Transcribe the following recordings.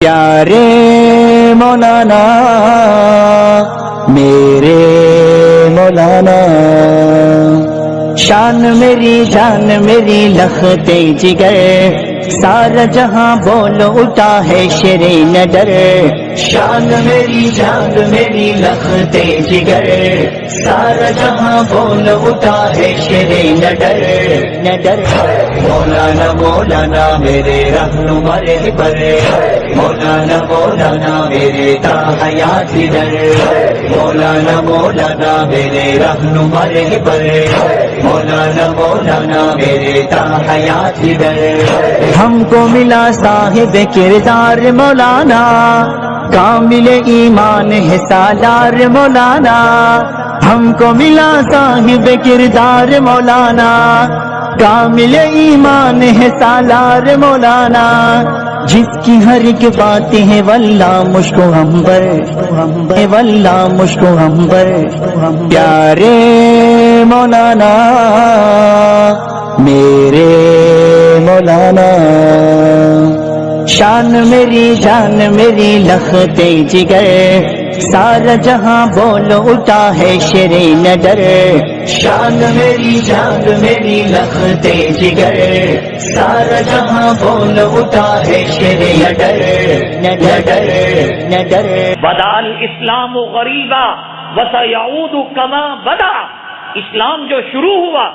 پیارے مولانا میرے مولانا، شان میری جان میری لختے جگر، سارا جہاں بول اٹھا ہے شیر نڈر۔ شان میری جان میری لختے جگر، سارا جہاں بول اٹھا ہے شیر نڈر نڈر۔ مولانا مولانا میرے رہنما رہبر، مولانا مولانا میرے تا حیات در، مولانا مولانا میرے رہنما رہبر، مولانا مولانا میرے تا حیات در۔ ہم کو ملا صاحب کردار مولانا، کامل ایمان ہے سالار مولانا۔ ہم کو ملا صاحب کردار مولانا، کامل ایمان ہے سالار مولانا۔ جس کی ہر ایک بات ہے واللہ مشک و عنبر، واللہ مشک و عنبر۔ پیارے مولانا میرے مولانا، شان میری جان میری لختے جگر، سارا جہاں بول اٹھا ہے شیر نڈر۔ شان میری جان میری لختے جگر، سارا جہاں بول اٹھا ہے شیر نڈر نڈر نڈر۔ بدا الاسلام غریبا وسیعود کما بدا، اسلام جو شروع ہوا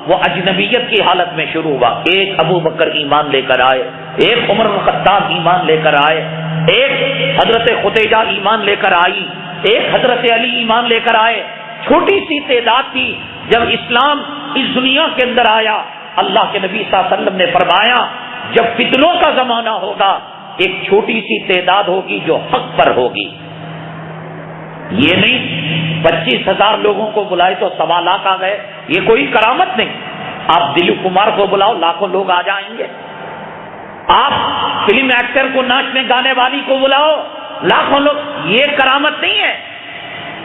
وہ اجنبیت کی حالت میں شروع ہوا۔ ایک ابو بکر ایمان لے کر آئے، ایک عمر بن الخطاب ایمان لے کر آئے، ایک حضرت خدیجہ ایمان لے کر آئی، ایک حضرت علی ایمان لے کر آئے۔ چھوٹی سی تعداد تھی۔ جب اسلام اس دنیا کے اندر آیا، اللہ کے نبی صلی اللہ علیہ وسلم نے فرمایا جب فتنوں کا زمانہ ہوگا ایک چھوٹی سی تعداد ہوگی جو حق پر ہوگی۔ یہ نہیں 25,000 لوگوں کو بلائے تو 1.25 لاکھ آ گئے، یہ کوئی کرامت نہیں۔ آپ دلیپ کمار کو بلاؤ لاکھوں لوگ آ جائیں گے۔ آپ فلم ایکٹر کو ناچنے گانے والی کو بلاؤ لاکھوں لوگ، یہ کرامت نہیں ہے۔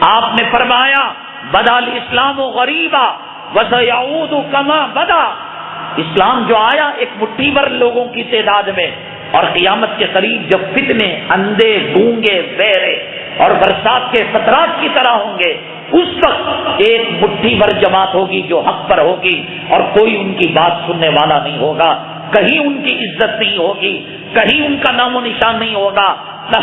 آپ نے فرمایا بدا الاسلام غریبا وسیعود کما بدا، اسلام جو آیا ایک مٹھی بھر لوگوں کی تعداد میں، اور قیامت کے قریب جب فتنے اندھے گونگے بہرے اور برسات کے قطرات کی طرح ہوں گے، اس وقت ایک مٹھی بھر جماعت ہوگی جو حق پر ہوگی، اور کوئی ان کی بات سننے والا نہیں ہوگا۔ کہیں ان کی عزت نہیں ہوگی، کہیں ان کا نام و نشان نہیں ہوگا، نہ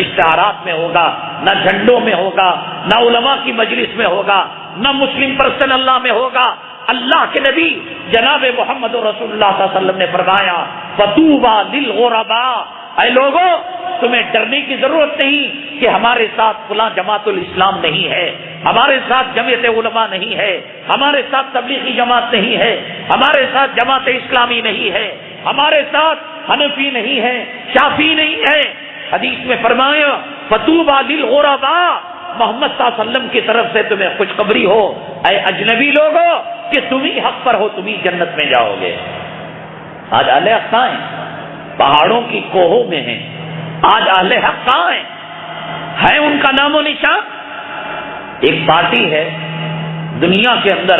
اشتہارات میں ہوگا، نہ جھنڈوں میں ہوگا، نہ علماء کی مجلس میں ہوگا، نہ مسلم پرسن اللہ میں ہوگا۔ اللہ کے نبی جناب محمد رسول اللہ صلی اللہ علیہ وسلم نے فرمایا فطوبى للغرباء، اے لوگوں تمہیں ڈرنے کی ضرورت نہیں کہ ہمارے ساتھ فلاں جماعت الاسلام نہیں ہے، ہمارے ساتھ جمعیت علماء نہیں ہے، ہمارے ساتھ تبلیغی جماعت نہیں ہے، ہمارے ساتھ جماعت اسلامی نہیں ہے، ہمارے ساتھ حنفی نہیں ہے، شافعی نہیں ہے۔ حدیث میں فرمایا فطوبى للغرباء، محمد صلی اللہ علیہ وسلم کی طرف سے تمہیں خوشخبری ہو اے اجنبی لوگوں کہ تم ہی حق پر ہو، تم ہی جنت میں جاؤ گے۔ آج اہل حق کہاں ہیں؟ پہاڑوں کی کوہوں میں ہیں۔ آج اہل حق کہاں ہیں؟ ہے ان کا نام و نشان؟ ایک پارٹی ہے دنیا کے اندر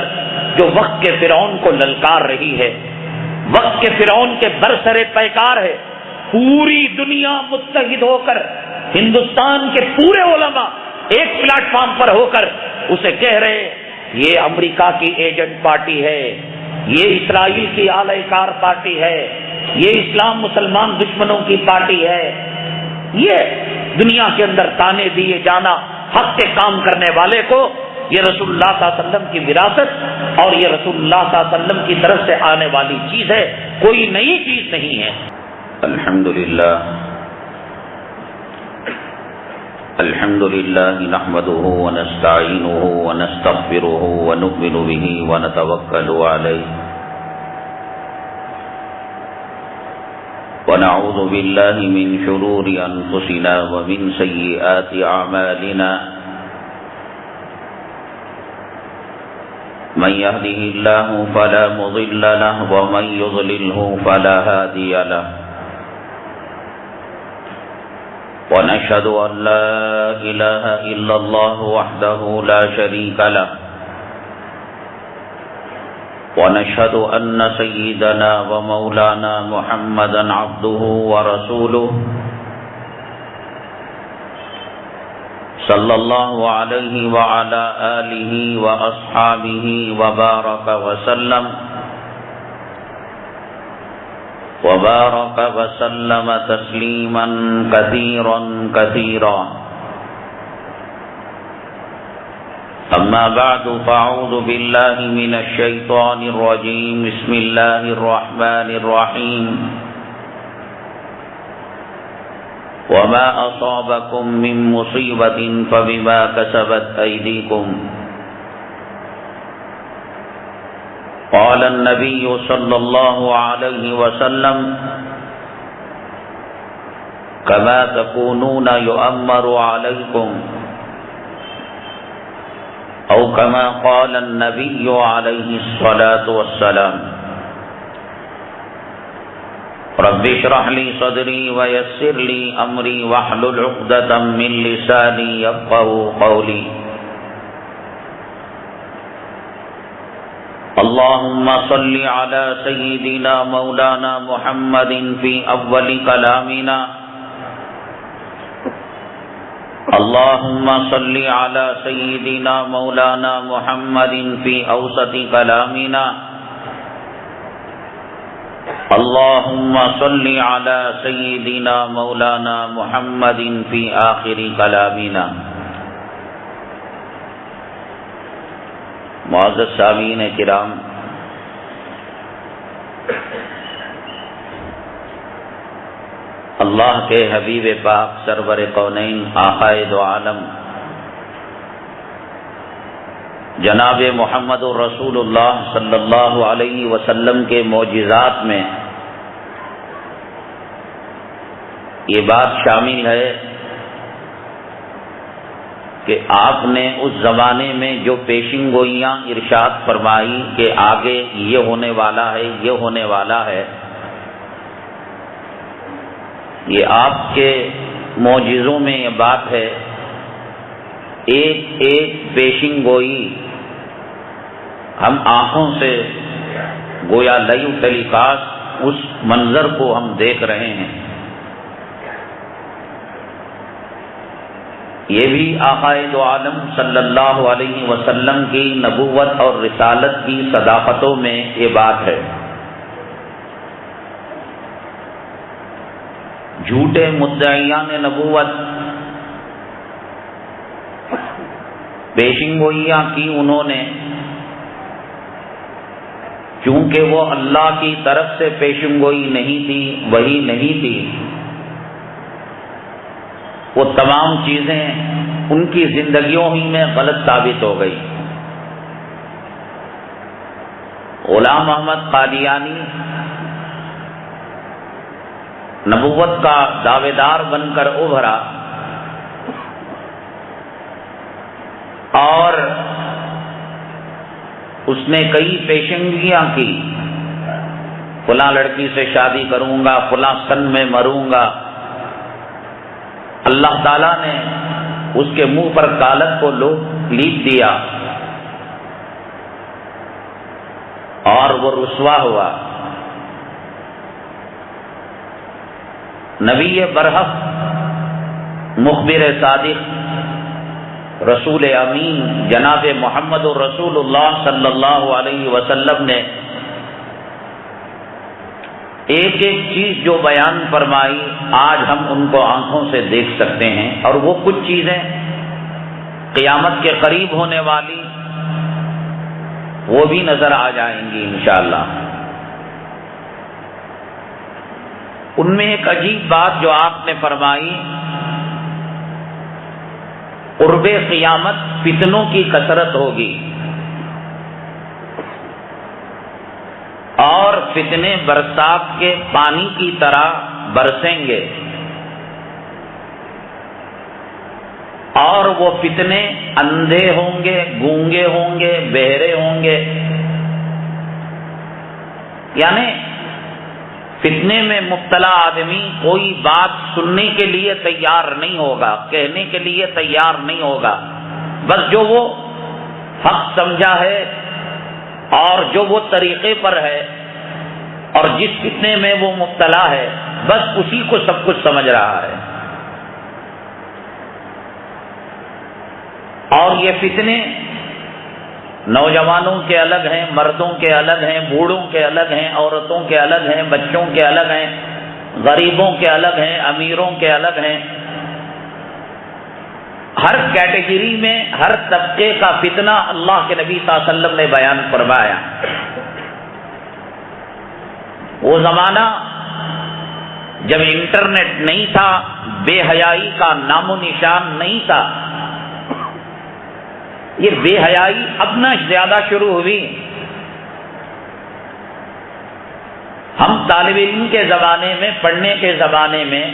جو وقت کے فرعون کو للکار رہی ہے، وقت کے فرعون کے برسر پیکار ہے۔ پوری دنیا متحد ہو کر، ہندوستان کے پورے علماء ایک پلیٹ فارم پر ہو کر اسے کہہ رہے یہ امریکہ کی ایجنٹ پارٹی ہے، یہ اسرائیل کی اعلی کار پارٹی ہے، یہ اسلام مسلمان دشمنوں کی پارٹی ہے۔ یہ دنیا کے اندر تانے دیے جانا حق کے کام کرنے والے کو، یہ رسول اللہ صلی اللہ علیہ وسلم کی وراثت اور یہ رسول اللہ صلی اللہ علیہ وسلم کی طرف سے آنے والی چیز ہے، کوئی نئی چیز نہیں ہے۔ الحمدللہ نحمده ونستعینه ونستغفره ونؤمن به ونتوکل علیہ ونعوذ باللہ من شرور انفسنا ومن سیئات اعمالنا من يهده الله فلا مضل له ومن يضلله فلا هادي له ونشهد أن لا إله إلا الله وحده لا شريك له ونشهد أن سيدنا ومولانا محمدا عبده ورسوله صلی اللہ علیہ وعلی آلہ واصحابہ وبارک وسلم وبارك وسلم تسليما كثيرا كثيرا. أما بعد فأعوذ بالله من الشيطان الرجيم. بسم الله الرحمن الرحيم. وما أصابكم من مصيبة فبما كسبت أيديكم. قال النبي صلى الله عليه وسلم كما تكونون يؤمر عليكم أو كما قال النبي عليه الصلاة والسلام. رب اشرح لي صدري ويسر لي أمري واحلل عقدة من لساني يفقهوا قولي. اللهم صل على سيدنا مولانا محمد في أول كلامنا. اللهم صل على سيدنا مولانا محمد في أوسط كلامنا. اللهم صل على سيدنا مولانا محمد في آخر كلامنا. معزز سامعین کرام، اللہ کے حبیب پاک سرور کونین آقائے دو عالم جناب محمد رسول اللہ صلی اللہ علیہ وسلم کے معجزات میں یہ بات شامل ہے کہ آپ نے اس زمانے میں جو پیشن گوئیاں ارشاد فرمائی کہ آگے یہ ہونے والا ہے، یہ ہونے والا ہے، یہ آپ کے معجزوں میں یہ بات ہے. ایک ایک پیشن گوئی ہم آنکھوں سے گویا لائیو ٹیلی کاسٹ اس منظر کو ہم دیکھ رہے ہیں. یہ بھی آقائے دو عالم صلی اللہ علیہ وسلم کی نبوت اور رسالت کی صداقتوں میں یہ بات ہے. جھوٹے مدعیان نبوت پیشن گوئیاں کی انہوں نے، چونکہ وہ اللہ کی طرف سے پیشن گوئی نہیں تھی، وہی نہیں تھی، وہ تمام چیزیں ان کی زندگیوں ہی میں غلط ثابت ہو گئی. غلام احمد قادیانی نبوت کا دعوے دار بن کر ابھرا اور اس نے کئی پیشنگیاں کی، فلاں لڑکی سے شادی کروں گا، فلاں سن میں مروں گا. اللہ تعالیٰ نے اس کے منہ پر کالت کو لیپ دیا اور وہ رسوا ہوا. نبی برحق مخبر صادق رسول امین جناب محمد رسول اللہ صلی اللہ علیہ وسلم نے ایک ایک چیز جو بیان فرمائی آج ہم ان کو آنکھوں سے دیکھ سکتے ہیں، اور وہ کچھ چیزیں قیامت کے قریب ہونے والی وہ بھی نظر آ جائیں گی انشاءاللہ. ان میں ایک عجیب بات جو آپ نے فرمائی، قرب قیامت فتنوں کی کثرت ہوگی اور فتنے برسات کے پانی کی طرح برسیں گے، اور وہ فتنے اندھے ہوں گے، گونگے ہوں گے، بہرے ہوں گے. یعنی فتنے میں مبتلا آدمی کوئی بات سننے کے لیے تیار نہیں ہوگا، کہنے کے لیے تیار نہیں ہوگا. بس جو وہ حق سمجھا ہے اور جو وہ طریقے پر ہے اور جس فتنے میں وہ مبتلا ہے، بس اسی کو سب کچھ سمجھ رہا ہے. اور یہ فتنے نوجوانوں کے الگ ہیں، مردوں کے الگ ہیں، بوڑھوں کے الگ ہیں، عورتوں کے الگ ہیں، بچوں کے الگ ہیں، غریبوں کے الگ ہیں، امیروں کے الگ ہیں. ہر کیٹیگری میں ہر طبقے کا فتنہ اللہ کے نبی صلی اللہ علیہ وسلم نے بیان فرمایا. وہ زمانہ جب انٹرنیٹ نہیں تھا، بے حیائی کا نام و نشان نہیں تھا. یہ بے حیائی اب نہ زیادہ شروع ہوئی. ہم طالب علم کے زمانے میں، پڑھنے کے زمانے میں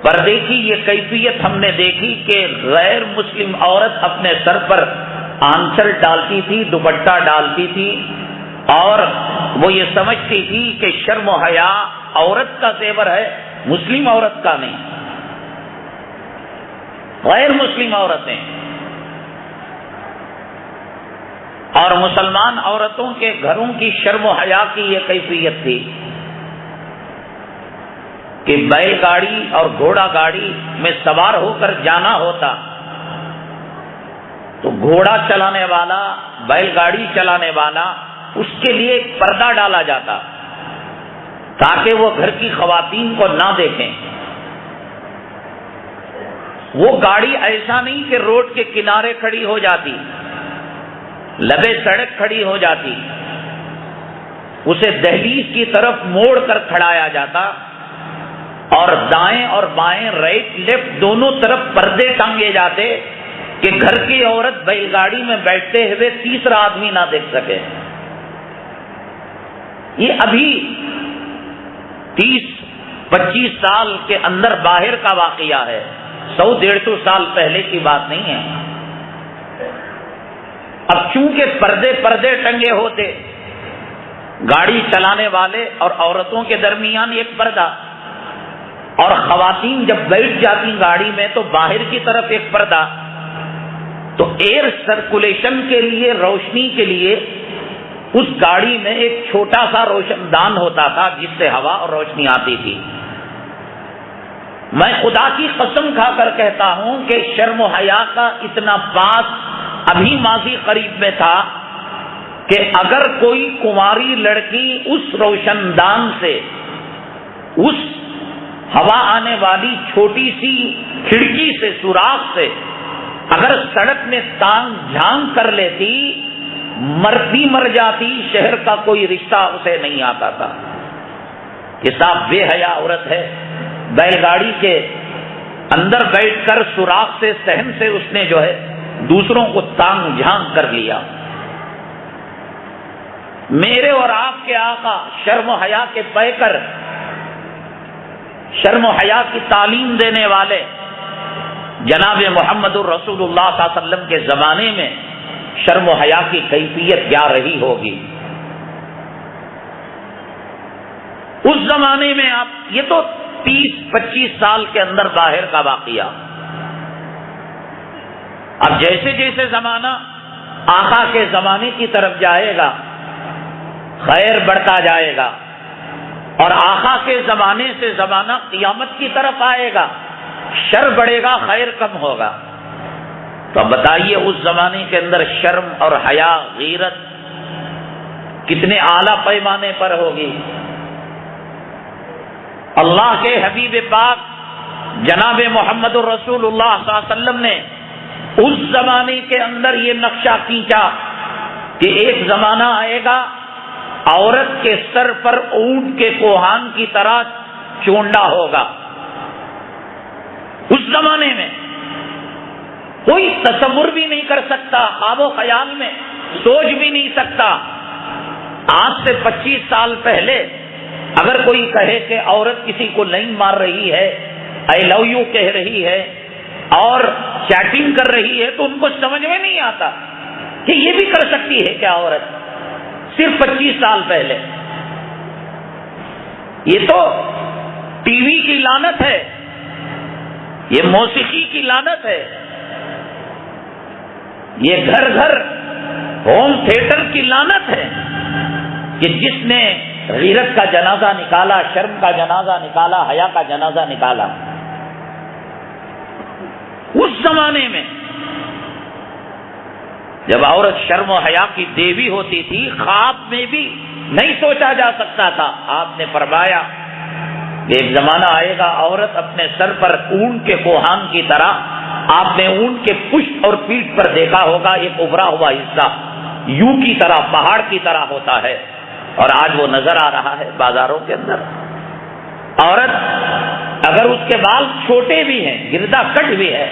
پردے کی یہ کیفیت ہم نے دیکھی کہ غیر مسلم عورت اپنے سر پر آنچل ڈالتی تھی، دوپٹہ ڈالتی تھی، اور وہ یہ سمجھتی تھی کہ شرم و حیا عورت کا زیور ہے، مسلم عورت کا نہیں. غیر مسلم عورتیں اور مسلمان عورتوں کے گھروں کی شرم و حیا کی یہ کیفیت تھی کہ بیل گاڑی اور گھوڑا گاڑی میں سوار ہو کر جانا ہوتا تو گھوڑا چلانے والا، بیل گاڑی چلانے والا، اس کے لیے ایک پردہ ڈالا جاتا تاکہ وہ گھر کی خواتین کو نہ دیکھیں. وہ گاڑی ایسا نہیں کہ روڈ کے کنارے کھڑی ہو جاتی، لبے سڑک کھڑی ہو جاتی، اسے دہلیز کی طرف موڑ کر کھڑایا جاتا اور دائیں اور بائیں، رائٹ لیفٹ دونوں طرف پردے ٹانگے جاتے کہ گھر کی عورت بیل گاڑی میں بیٹھتے ہوئے تیسرا آدمی نہ دیکھ سکے. یہ ابھی 30-25 سال کے اندر باہر کا واقعہ ہے، 100-150 سال پہلے کی بات نہیں ہے. اب چونکہ پردے ٹنگے ہوتے، گاڑی چلانے والے اور عورتوں کے درمیان ایک پردہ، اور خواتین جب بیٹھ جاتی گاڑی میں تو باہر کی طرف ایک پردہ، تو ایئر سرکولیشن کے لیے، روشنی کے لیے اس گاڑی میں ایک چھوٹا سا روشن دان ہوتا تھا جس سے ہوا اور روشنی آتی تھی. میں خدا کی قسم کھا کر کہتا ہوں کہ شرم و حیا کا اتنا پاس ابھی ماضی قریب میں تھا کہ اگر کوئی کنواری لڑکی اس روشن دان سے، اس ہوا آنے والی چھوٹی سی کھڑکی سے، سوراخ سے اگر سڑک میں تانگ جھانک کر لیتی، مرتی مر جاتی، شہر کا کوئی رشتہ اسے نہیں آتا تھا کہ صاحب بے حیا عورت ہے. بیل گاڑی کے اندر بیٹھ کر سوراخ سے، صحن سے اس نے جو ہے دوسروں کو تانگ جھانک کر لیا. میرے اور آپ کے آقا شرم و حیا کے پیکر، شرم و حیا کی تعلیم دینے والے جناب محمد الرسول اللہ صلی اللہ علیہ وسلم کے زمانے میں شرم و حیا کی کیفیت کیا رہی ہوگی. اس زمانے میں آپ، یہ تو 30-25 سال کے اندر باہر کا واقعہ. اب جیسے جیسے زمانہ آقا کے زمانے کی طرف جائے گا، خیر بڑھتا جائے گا، اور آقا کے زمانے سے زمانہ قیامت کی طرف آئے گا، شر بڑھے گا، خیر کم ہوگا. تو اب بتائیے اس زمانے کے اندر شرم اور حیا، غیرت کتنے اعلیٰ پیمانے پر ہوگی. اللہ کے حبیب پاک جناب محمد الرسول اللہ صلی اللہ علیہ وسلم نے اس زمانے کے اندر یہ نقشہ کھینچا کہ ایک زمانہ آئے گا عورت کے سر پر اونٹ کے کوہان کی طرح چونڈا ہوگا. اس زمانے میں کوئی تصور بھی نہیں کر سکتا، خواب و خیال میں سوچ بھی نہیں سکتا. آج سے 25 سال پہلے اگر کوئی کہے کہ عورت کسی کو نہیں مار رہی ہے، آئی لو یو کہہ رہی ہے اور چیٹنگ کر رہی ہے، تو ان کو سمجھ میں نہیں آتا کہ یہ بھی کر سکتی ہے کیا عورت. صرف 25 سال پہلے. یہ تو ٹی وی کی لعنت ہے، یہ موسیقی کی لعنت ہے، یہ گھر گھر ہوم تھیٹر کی لعنت ہے کہ جس نے غیرت کا جنازہ نکالا، شرم کا جنازہ نکالا، حیا کا جنازہ نکالا. اس زمانے میں جب عورت شرم و حیا کی دیوی ہوتی تھی، خواب میں بھی نہیں سوچا جا سکتا تھا. آپ نے فرمایا کہ ایک زمانہ آئے گا عورت اپنے سر پر اونٹ کے کوہان کی طرح، آپ نے اونٹ کے پشت اور پیٹھ پر دیکھا ہوگا ایک ابھرا ہوا حصہ یوں کی طرح پہاڑ کی طرح ہوتا ہے، اور آج وہ نظر آ رہا ہے بازاروں کے اندر. عورت اگر اس کے بال چھوٹے بھی ہیں، گردا کٹ بھی ہے،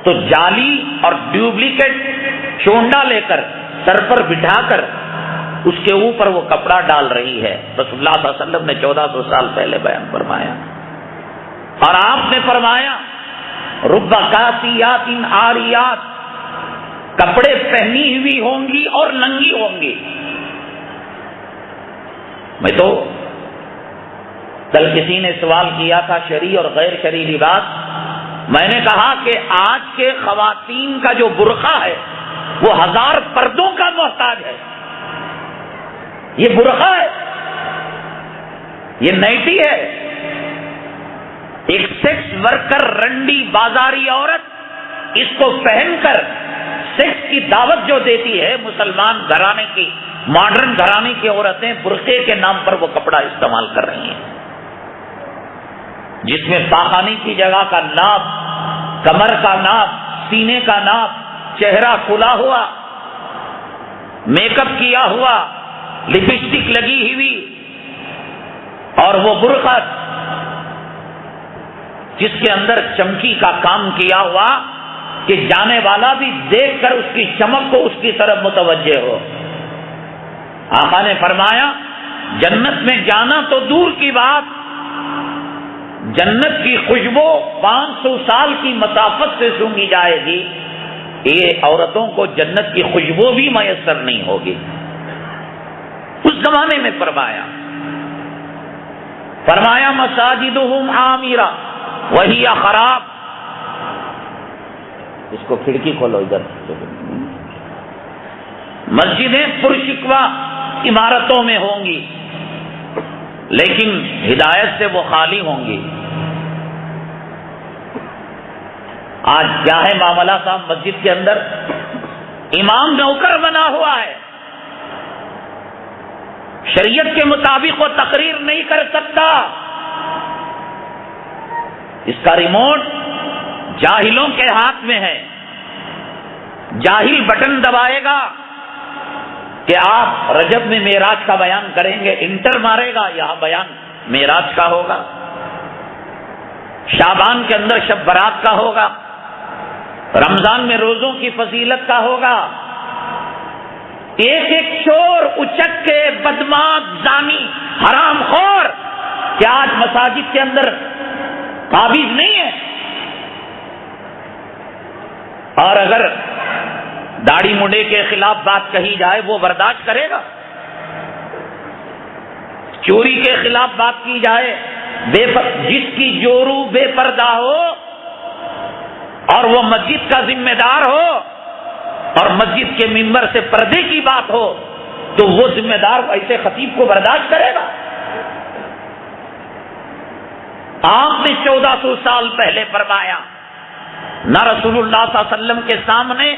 تو جعلی اور ڈپلیکیٹ چونڈا لے کر سر پر بٹھا کر اس کے اوپر وہ کپڑا ڈال رہی ہے. رسول اللہ صلی اللہ علیہ وسلم نے 1400 سال پہلے بیان فرمایا. اور آپ نے فرمایا رب کاسیات عاریات، کپڑے پہنی ہوئی ہوں گی اور ننگی ہوں گی. میں تو کل کسی نے سوال کیا تھا شرعی اور غیر شرعی لباس. میں نے کہا کہ آج کے خواتین کا جو برقع ہے وہ 1000 پردوں کا محتاج ہے. یہ برقع ہے، یہ نائٹی ہے. ایک سیکس ورکر رنڈی بازاری عورت اس کو پہن کر سیکس کی دعوت جو دیتی ہے، مسلمان گھرانے کی، ماڈرن گھرانے کی عورتیں برقعے کے نام پر وہ کپڑا استعمال کر رہی ہیں، جس میں پاخانے کی جگہ کا ناپ، کمر کا ناپ، سینے کا ناپ، چہرہ کھلا ہوا، میک اپ کیا ہوا، لپسٹک لگی ہوئی، اور وہ برقع جس کے اندر چمکی کا کام کیا ہوا کہ جانے والا بھی دیکھ کر اس کی چمک کو اس کی طرف متوجہ ہو. آقا نے فرمایا جنت میں جانا تو دور کی بات، جنت کی خوشبو 500 سال کی مسافت سے سونگھی جائے گی. یہ عورتوں کو جنت کی خوشبو بھی میسر نہیں ہوگی. اس زمانے میں فرمایا مساجدہم عامرہ وہی خراب. اس کو کھڑکی کھولو ادھر. مسجدیں پرشکوہ عمارتوں میں ہوں گی لیکن ہدایت سے وہ خالی ہوں گی. آج کیا ہے معاملہ صاحب؟ مسجد کے اندر امام نوکر بنا ہوا ہے، شریعت کے مطابق وہ تقریر نہیں کر سکتا. اس کا ریموٹ جاہلوں کے ہاتھ میں ہے. جاہل بٹن دبائے گا کہ آپ رجب میں معراج کا بیان کریں گے، انٹر مارے گا، یہاں بیان معراج کا ہوگا. شعبان کے اندر شب برات کا ہوگا، رمضان میں روزوں کی فضیلت کا ہوگا. ایک ایک چور، اچک کے، بدماش، زانی، حرام خور کیا آج مساجد کے اندر قابض نہیں ہے؟ اور اگر داڑھی منڈے کے خلاف بات کہی جائے وہ برداشت کرے گا؟ چوری کے خلاف بات کی جائے، جس کی جورو بے پردہ ہو اور وہ مسجد کا ذمہ دار ہو اور مسجد کے ممبر سے پردے کی بات ہو تو وہ ذمہ دار ایسے خطیب کو برداشت کرے گا؟ آپ نے 1400 سال پہلے فرمایا، نہ رسول اللہ صلی اللہ علیہ وسلم کے سامنے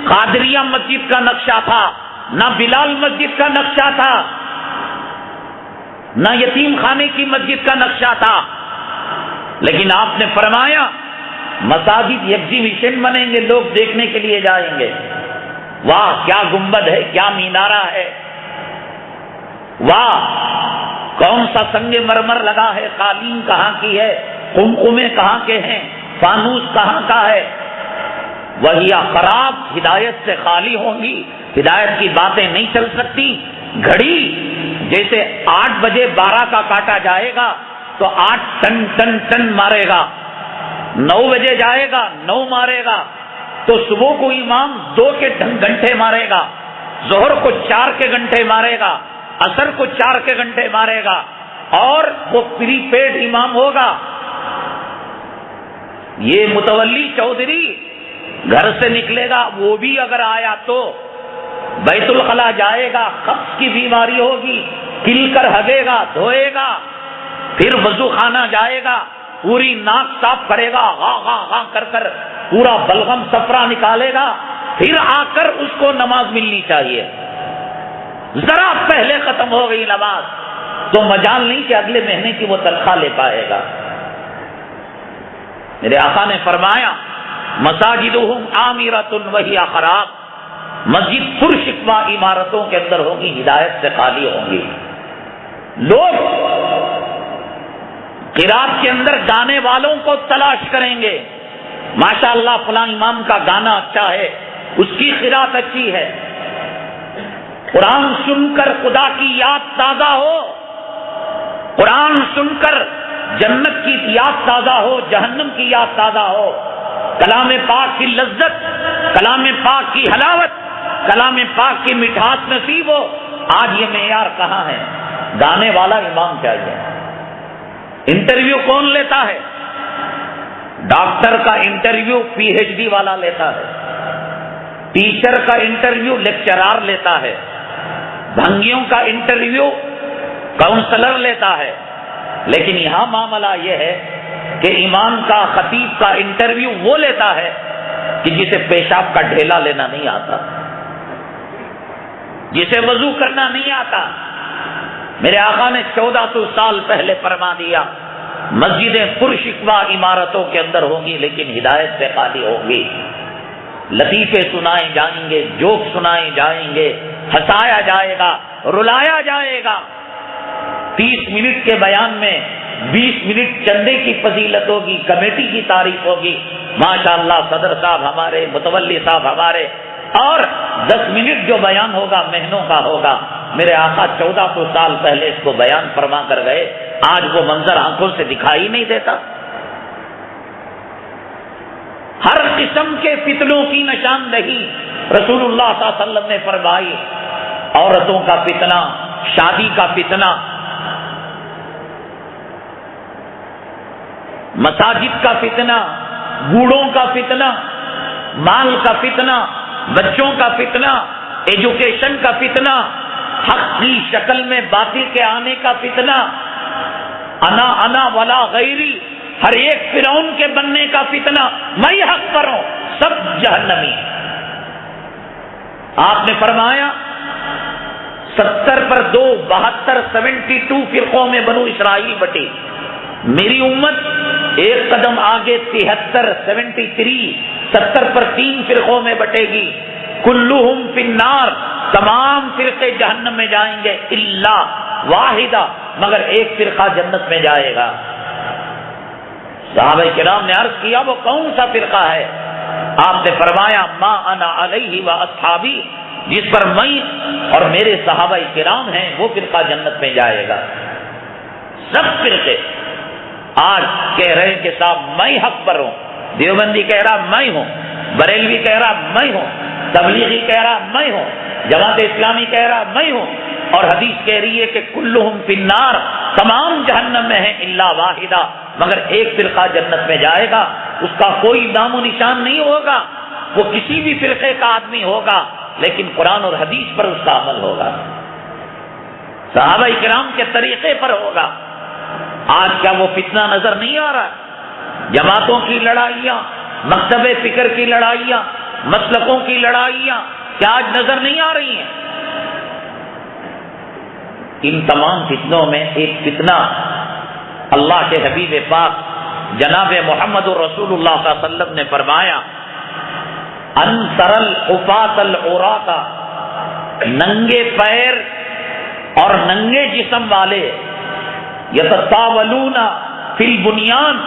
قادریہ مسجد کا نقشہ تھا، نہ بلال مسجد کا نقشہ تھا، نہ یتیم خانے کی مسجد کا نقشہ تھا، لیکن آپ نے فرمایا مساجد ایگزیبیشن بنیں گے، لوگ دیکھنے کے لیے جائیں گے. واہ کیا گنبد ہے، کیا مینارہ ہے، واہ کون سا سنگ مرمر لگا ہے، قالین کہاں کی ہے، قمقمے کہاں کے ہیں، فانوس کہاں کا ہے. وہی خراب ہدایت سے خالی ہوں گی، ہدایت کی باتیں نہیں چل سکتی. گھڑی جیسے 8 بجے 12 کا کاٹا جائے گا تو 8 ٹن ٹن ٹن مارے گا، 9 بجے جائے گا 9 مارے گا، تو صبح کو امام 2 کے گھنٹے مارے گا، ظہر کو 4 کے گھنٹے مارے گا، عصر کو 4 کے گھنٹے مارے گا، اور وہ پری پیڈ امام ہوگا. یہ متولی چودھری گھر سے نکلے گا، وہ بھی اگر آیا تو بیت الخلا جائے گا، قبض کی بیماری ہوگی، کل کر ہگے گا، دھوئے گا، پھر وضو خانہ جائے گا، پوری ناک صاف کرے گا، ہاں ہاں ہاں کر کر پورا بلغم صفرا نکالے گا، پھر آ کر اس کو نماز ملنی چاہیے۔ ذرا پہلے ختم ہو گئی نماز تو مجال نہیں کہ اگلے مہینے کی وہ تنخواہ لے پائے گا۔ میرے آقا نے فرمایا مساجدہم عامرۃ وہی خراب، مسجد پرشکوہ عمارتوں کے اندر ہوگی، ہدایت سے خالی ہوں گی۔ لوگ قرات کے اندر گانے والوں کو تلاش کریں گے، ماشاء اللہ فلاں امام کا گانا اچھا ہے، اس کی قرات اچھی ہے۔ قرآن سن کر خدا کی یاد تازہ ہو، قرآن سن کر جنت کی یاد تازہ ہو، جہنم کی یاد تازہ ہو، کلام پاک کی لذت، کلام پاک کی حلاوت، کلام پاک کی مٹھاس نصیب ہو۔ آج یہ معیار کہاں ہے؟ گانے والا امام چاہیے۔ انٹرویو کون لیتا ہے؟ ڈاکٹر کا انٹرویو پی ایچ ڈی والا لیتا ہے، ٹیچر کا انٹرویو لیکچرار لیتا ہے، بھنگیوں کا انٹرویو کاؤنسلر لیتا ہے۔ لیکن یہاں معاملہ یہ ہے کہ امام کا، خطیب کا انٹرویو وہ لیتا ہے کہ جسے پیشاب کا ڈھیلا لینا نہیں آتا، جسے وضو کرنا نہیں آتا۔ میرے آقا نے 1400 سال پہلے فرما دیا مسجدیں پرشکوہ عمارتوں کے اندر ہوں گی لیکن ہدایت سے خالی ہوں گی۔ لطیفے سنائے جائیں گے، جوک سنائے جائیں گے، ہنسایا جائے گا، رلایا جائے گا۔ 30 منٹ کے بیان میں 20 منٹ چندے کی فضیلت ہوگی، کمیٹی کی تعریف ہوگی، ماشاءاللہ صدر صاحب ہمارے، متولی صاحب ہمارے، اور 10 منٹ جو بیان ہوگا مہینوں کا ہوگا۔ میرے آقا 1400 سال پہلے اس کو بیان فرما کر گئے، آج وہ منظر آنکھوں سے دکھائی نہیں دیتا۔ ہر قسم کے فتنوں کی نشاندہی رسول اللہ صلی اللہ علیہ وسلم نے فرمائی۔ عورتوں کا فتنہ، شادی کا فتنہ، مساجد کا فتنہ، بوڑھوں کا فتنہ، مال کا فتنہ، بچوں کا فتنہ، ایجوکیشن کا فتنہ، حق کی شکل میں باطل کے آنے کا فتنہ، انا انا ولا غیری، ہر ایک فرعون کے بننے کا فتنہ، میں ہی حق پر ہوں، سب جہنمی۔ آپ نے فرمایا 70 پر 2، 72، 72 فرقوں میں بنو اسرائیل بٹے، میری امت ایک قدم آگے 73، 73، 70 پر 3 فرقوں میں بٹے گی۔ کلہم فی النار، تمام فرقے جہنم میں جائیں گے، الا واحدہ، مگر ایک فرقہ جنت میں جائے گا۔ صحابہ کرام نے عرض کیا وہ کون سا فرقہ ہے؟ آپ نے فرمایا ما انا علیہ و اصحابی، جس پر میں اور میرے صحابہ کرام ہیں وہ فرقہ جنت میں جائے گا۔ سب فرقے آج کہہ رہے ہیں کہ صاحب میں حق پر ہوں، دیوبندی کہہ رہا میں ہوں، بریلوی کہہ رہا میں ہوں، تبلیغی کہہ رہا میں ہوں، جماعت اسلامی کہہ رہا میں ہوں، اور حدیث کہہ رہی ہے کہ کلہم فی النار، تمام جہنم میں ہیں الا واحدہ، مگر ایک فرقہ جنت میں جائے گا، اس کا کوئی نام و نشان نہیں ہوگا، وہ کسی بھی فرقے کا آدمی ہوگا لیکن قرآن اور حدیث پر اس کا عمل ہوگا، صحابہ کرام کے طریقے پر ہوگا۔ آج کیا وہ فتنہ نظر نہیں آ رہا؟ جماعتوں کی لڑائیاں، مکتب فکر کی لڑائیاں، مسلکوں کی لڑائیاں کیا آج نظر نہیں آ رہی ہیں؟ ان تمام فتنوں میں ایک فتنہ اللہ کے حبیب پاک جناب محمد رسول اللہ صلی اللہ علیہ وسلم نے فرمایا انصر الحفاظ العراۃ، ننگے پیر اور ننگے جسم والے، یتطاولون فی البنیان،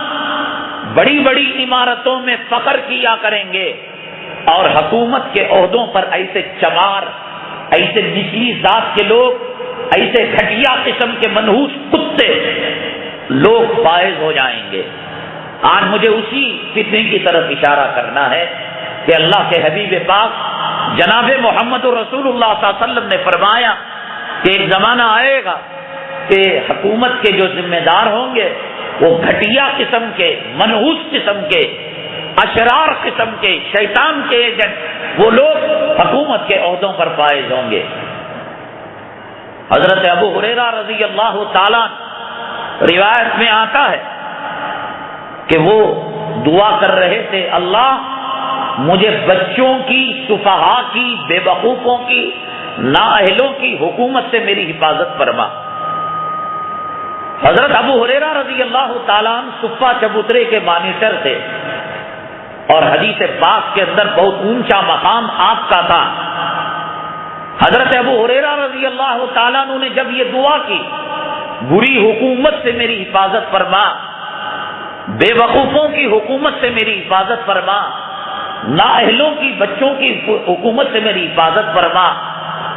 بڑی بڑی عمارتوں میں فخر کیا کریں گے، اور حکومت کے عہدوں پر ایسے چمار، ایسے نچلی ذات کے لوگ، ایسے گھٹیا قسم کے منحوس کتے لوگ فائز ہو جائیں گے۔ آج مجھے اسی فتنے کی طرف اشارہ کرنا ہے کہ اللہ کے حبیب پاک جناب محمد رسول اللہ صلی اللہ علیہ وسلم نے فرمایا کہ ایک زمانہ آئے گا کہ حکومت کے جو ذمہ دار ہوں گے وہ گھٹیا قسم کے، منحوس قسم کے، اشرار قسم کے، شیطان کے ایجنٹ، وہ لوگ حکومت کے عہدوں پر فائز ہوں گے۔ حضرت ابو ہریرہ رضی اللہ تعالیٰ روایت میں آتا ہے کہ وہ دعا کر رہے تھے، اللہ مجھے بچوں کی، سفہاء کی، بے وقوفوں کی، نااہلوں کی حکومت سے میری حفاظت فرما۔ حضرت ابو ہریرہ رضی اللہ تعالیٰ عنہ صفہ چبوترے کے مانیٹر تھے، اور حدیث پاک کے اندر بہت اونچا مقام آپ کا تھا۔ حضرت ابو ہریرہ رضی اللہ تعالیٰ عنہ نے جب یہ دعا کی، بری حکومت سے میری حفاظت فرما، بے وقوفوں کی حکومت سے میری حفاظت فرما، نااہلوں کی، بچوں کی حکومت سے میری حفاظت فرما،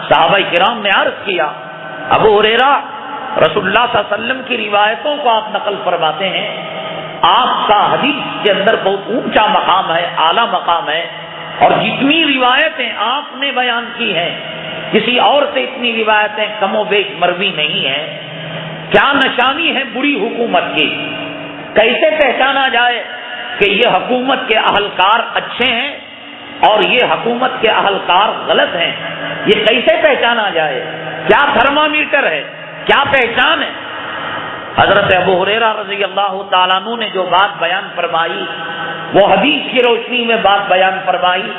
صحابہ کرام نے عرض کیا، ابو ہریرہ رسول اللہ صلی اللہ علیہ وسلم کی روایتوں کو آپ نقل فرماتے ہیں، آپ کا حدیث کے اندر بہت اونچا مقام ہے، اعلیٰ مقام ہے، اور جتنی روایتیں آپ نے بیان کی ہیں کسی اور سے اتنی روایتیں کم و بیش مروی نہیں ہیں۔ کیا نشانی ہے بری حکومت کی؟ کیسے پہچانا جائے کہ یہ حکومت کے اہلکار اچھے ہیں اور یہ حکومت کے اہلکار غلط ہیں؟ یہ کیسے پہچانا جائے؟ کیا تھرمامیٹر ہے؟ کیا پہچان ہے؟ حضرت ابو ہریرہ رضی اللہ تعالیٰ عنہ نے جو بات بیان فرمائی وہ حدیث کی روشنی میں بات بیان فرمائی،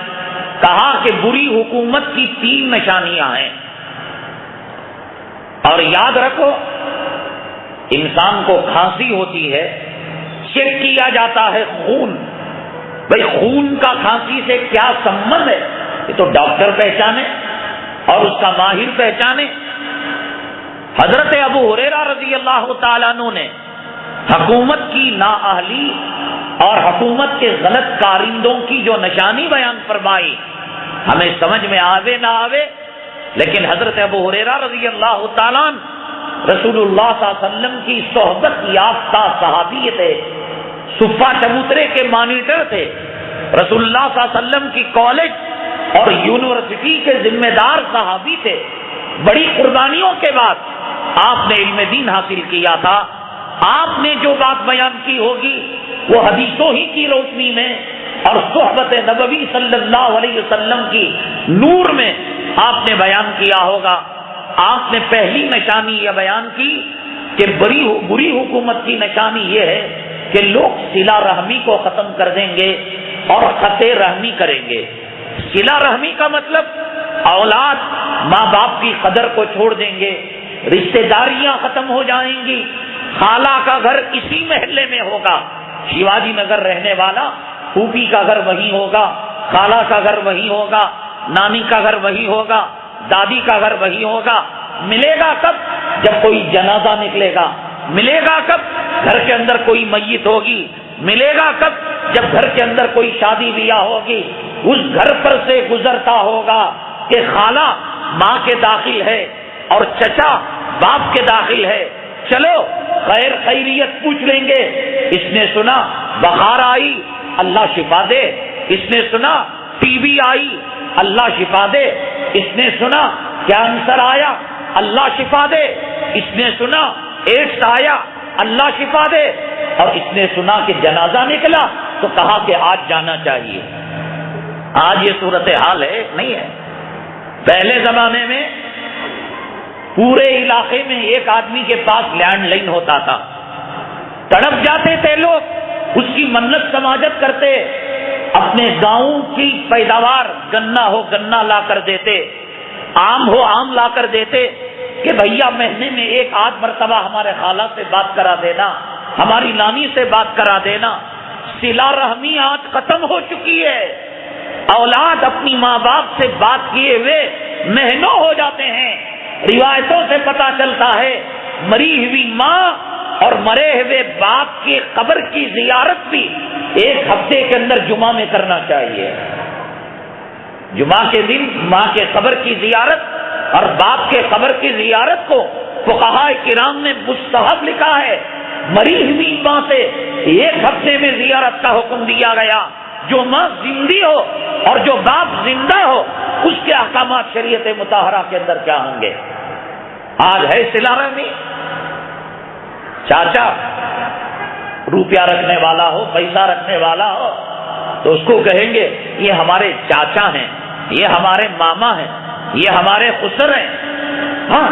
کہا کہ بری حکومت کی 3 نشانیاں ہیں، اور یاد رکھو انسان کو کھانسی ہوتی ہے، چیک کیا جاتا ہے خون، بھئی خون کا کھانسی سے کیا سمبند ہے، یہ تو ڈاکٹر پہچانے اور اس کا ماہر پہچانے۔ حضرت ابو ہریرہ رضی اللہ تعالیٰ عنہ نے حکومت کی نااہلی اور حکومت کے غلط کارندوں کی جو نشانی بیان فرمائی، ہمیں سمجھ میں آوے نہ آوے، لیکن حضرت ابو ہریرہ رضی اللہ تعالیٰ عنہ رسول اللہ صلی اللہ علیہ وسلم کی صحبت یافتہ صحابی تھے، صفہ چبوترے کے مانیٹر تھے، رسول اللہ صلی اللہ علیہ وسلم کی کالج اور یونیورسٹی کے ذمہ دار صحابی تھے۔ بڑی قربانیوں کے بعد آپ نے علم دین حاصل کیا تھا، آپ نے جو بات بیان کی ہوگی وہ حدیثوں ہی کی روشنی میں اور صحبت نبوی صلی اللہ علیہ وسلم کی نور میں آپ نے بیان کیا ہوگا۔ آپ نے پہلی نشانی یہ بیان کی کہ بری حکومت کی نشانی یہ ہے کہ لوگ صلہ رحمی کو ختم کر دیں گے اور قطع رحمی کریں گے۔ صلہ رحمی کا مطلب اولاد ماں باپ کی قدر کو چھوڑ دیں گے، رشتہ داریاں ختم ہو جائیں گی، خالہ کا گھر اسی محلے میں ہوگا، شیواجی نگر رہنے والا پھوپھی کا گھر وہی ہوگا، خالہ کا گھر وہی ہوگا، نانی کا گھر وہی ہوگا، دادی کا گھر وہی ہوگا۔ ملے گا کب؟ جب کوئی جنازہ نکلے گا۔ ملے گا کب؟ گھر کے اندر کوئی میت ہوگی۔ ملے گا کب؟ جب گھر کے اندر کوئی شادی بیاہ ہوگی۔ اس گھر پر سے گزرتا ہوگا کہ خالہ ماں کے داخل ہے اور چچا باپ کے داخل ہے، چلو خیر خیریت پوچھ لیں گے۔ اس نے سنا بخار آئی، اللہ شفا دے۔ اس نے سنا ٹی بی آئی، اللہ شفا دے۔ اس نے سنا کینسر آیا، اللہ شفا دے۔ اس نے سنا ایڈس آیا، اللہ شفا دے۔ اور اس نے سنا کہ جنازہ نکلا تو کہا کہ آج جانا چاہیے۔ آج یہ صورتحال ہے نہیں ہے؟ پہلے زمانے میں پورے علاقے میں ایک آدمی کے پاس لینڈ لائن ہوتا تھا، تڑپ جاتے تھے لوگ، اس کی منت سماجت کرتے، اپنے گاؤں کی پیداوار گنا ہو گنا لا کر دیتے، آم ہو آم لا کر دیتے کہ بھیا مہینے میں ایک آدھ مرتبہ ہمارے خالہ سے بات کرا دینا، ہماری نانی سے بات کرا دینا۔ صلہ رحمی آج ختم ہو چکی ہے، اولاد اپنی ماں باپ سے بات کیے ہوئے مہینوں ہو جاتے ہیں۔ روایتوں سے پتا چلتا ہے مری ہوئی ماں اور مرے ہوئے باپ کی قبر کی زیارت بھی ایک ہفتے کے اندر جمعہ میں کرنا چاہیے۔ جمعہ کے دن ماں کے قبر کی زیارت اور باپ کے قبر کی زیارت کو فقہاء کرام نے مستحب لکھا ہے۔ مری ہوئی ماں سے ایک ہفتے میں زیارت کا حکم دیا گیا۔ جو ماں زندہ ہو اور جو باپ زندہ ہو اس کے احکامات شریعت مطہرہ کے اندر کیا ہوں گے؟ آج ہے صلہ رحمی؟ چاچا روپیہ رکھنے والا ہو، پیسہ رکھنے والا ہو تو اس کو کہیں گے یہ ہمارے چاچا ہیں، یہ ہمارے ماما ہیں، یہ ہمارے خسر ہیں۔ ہاں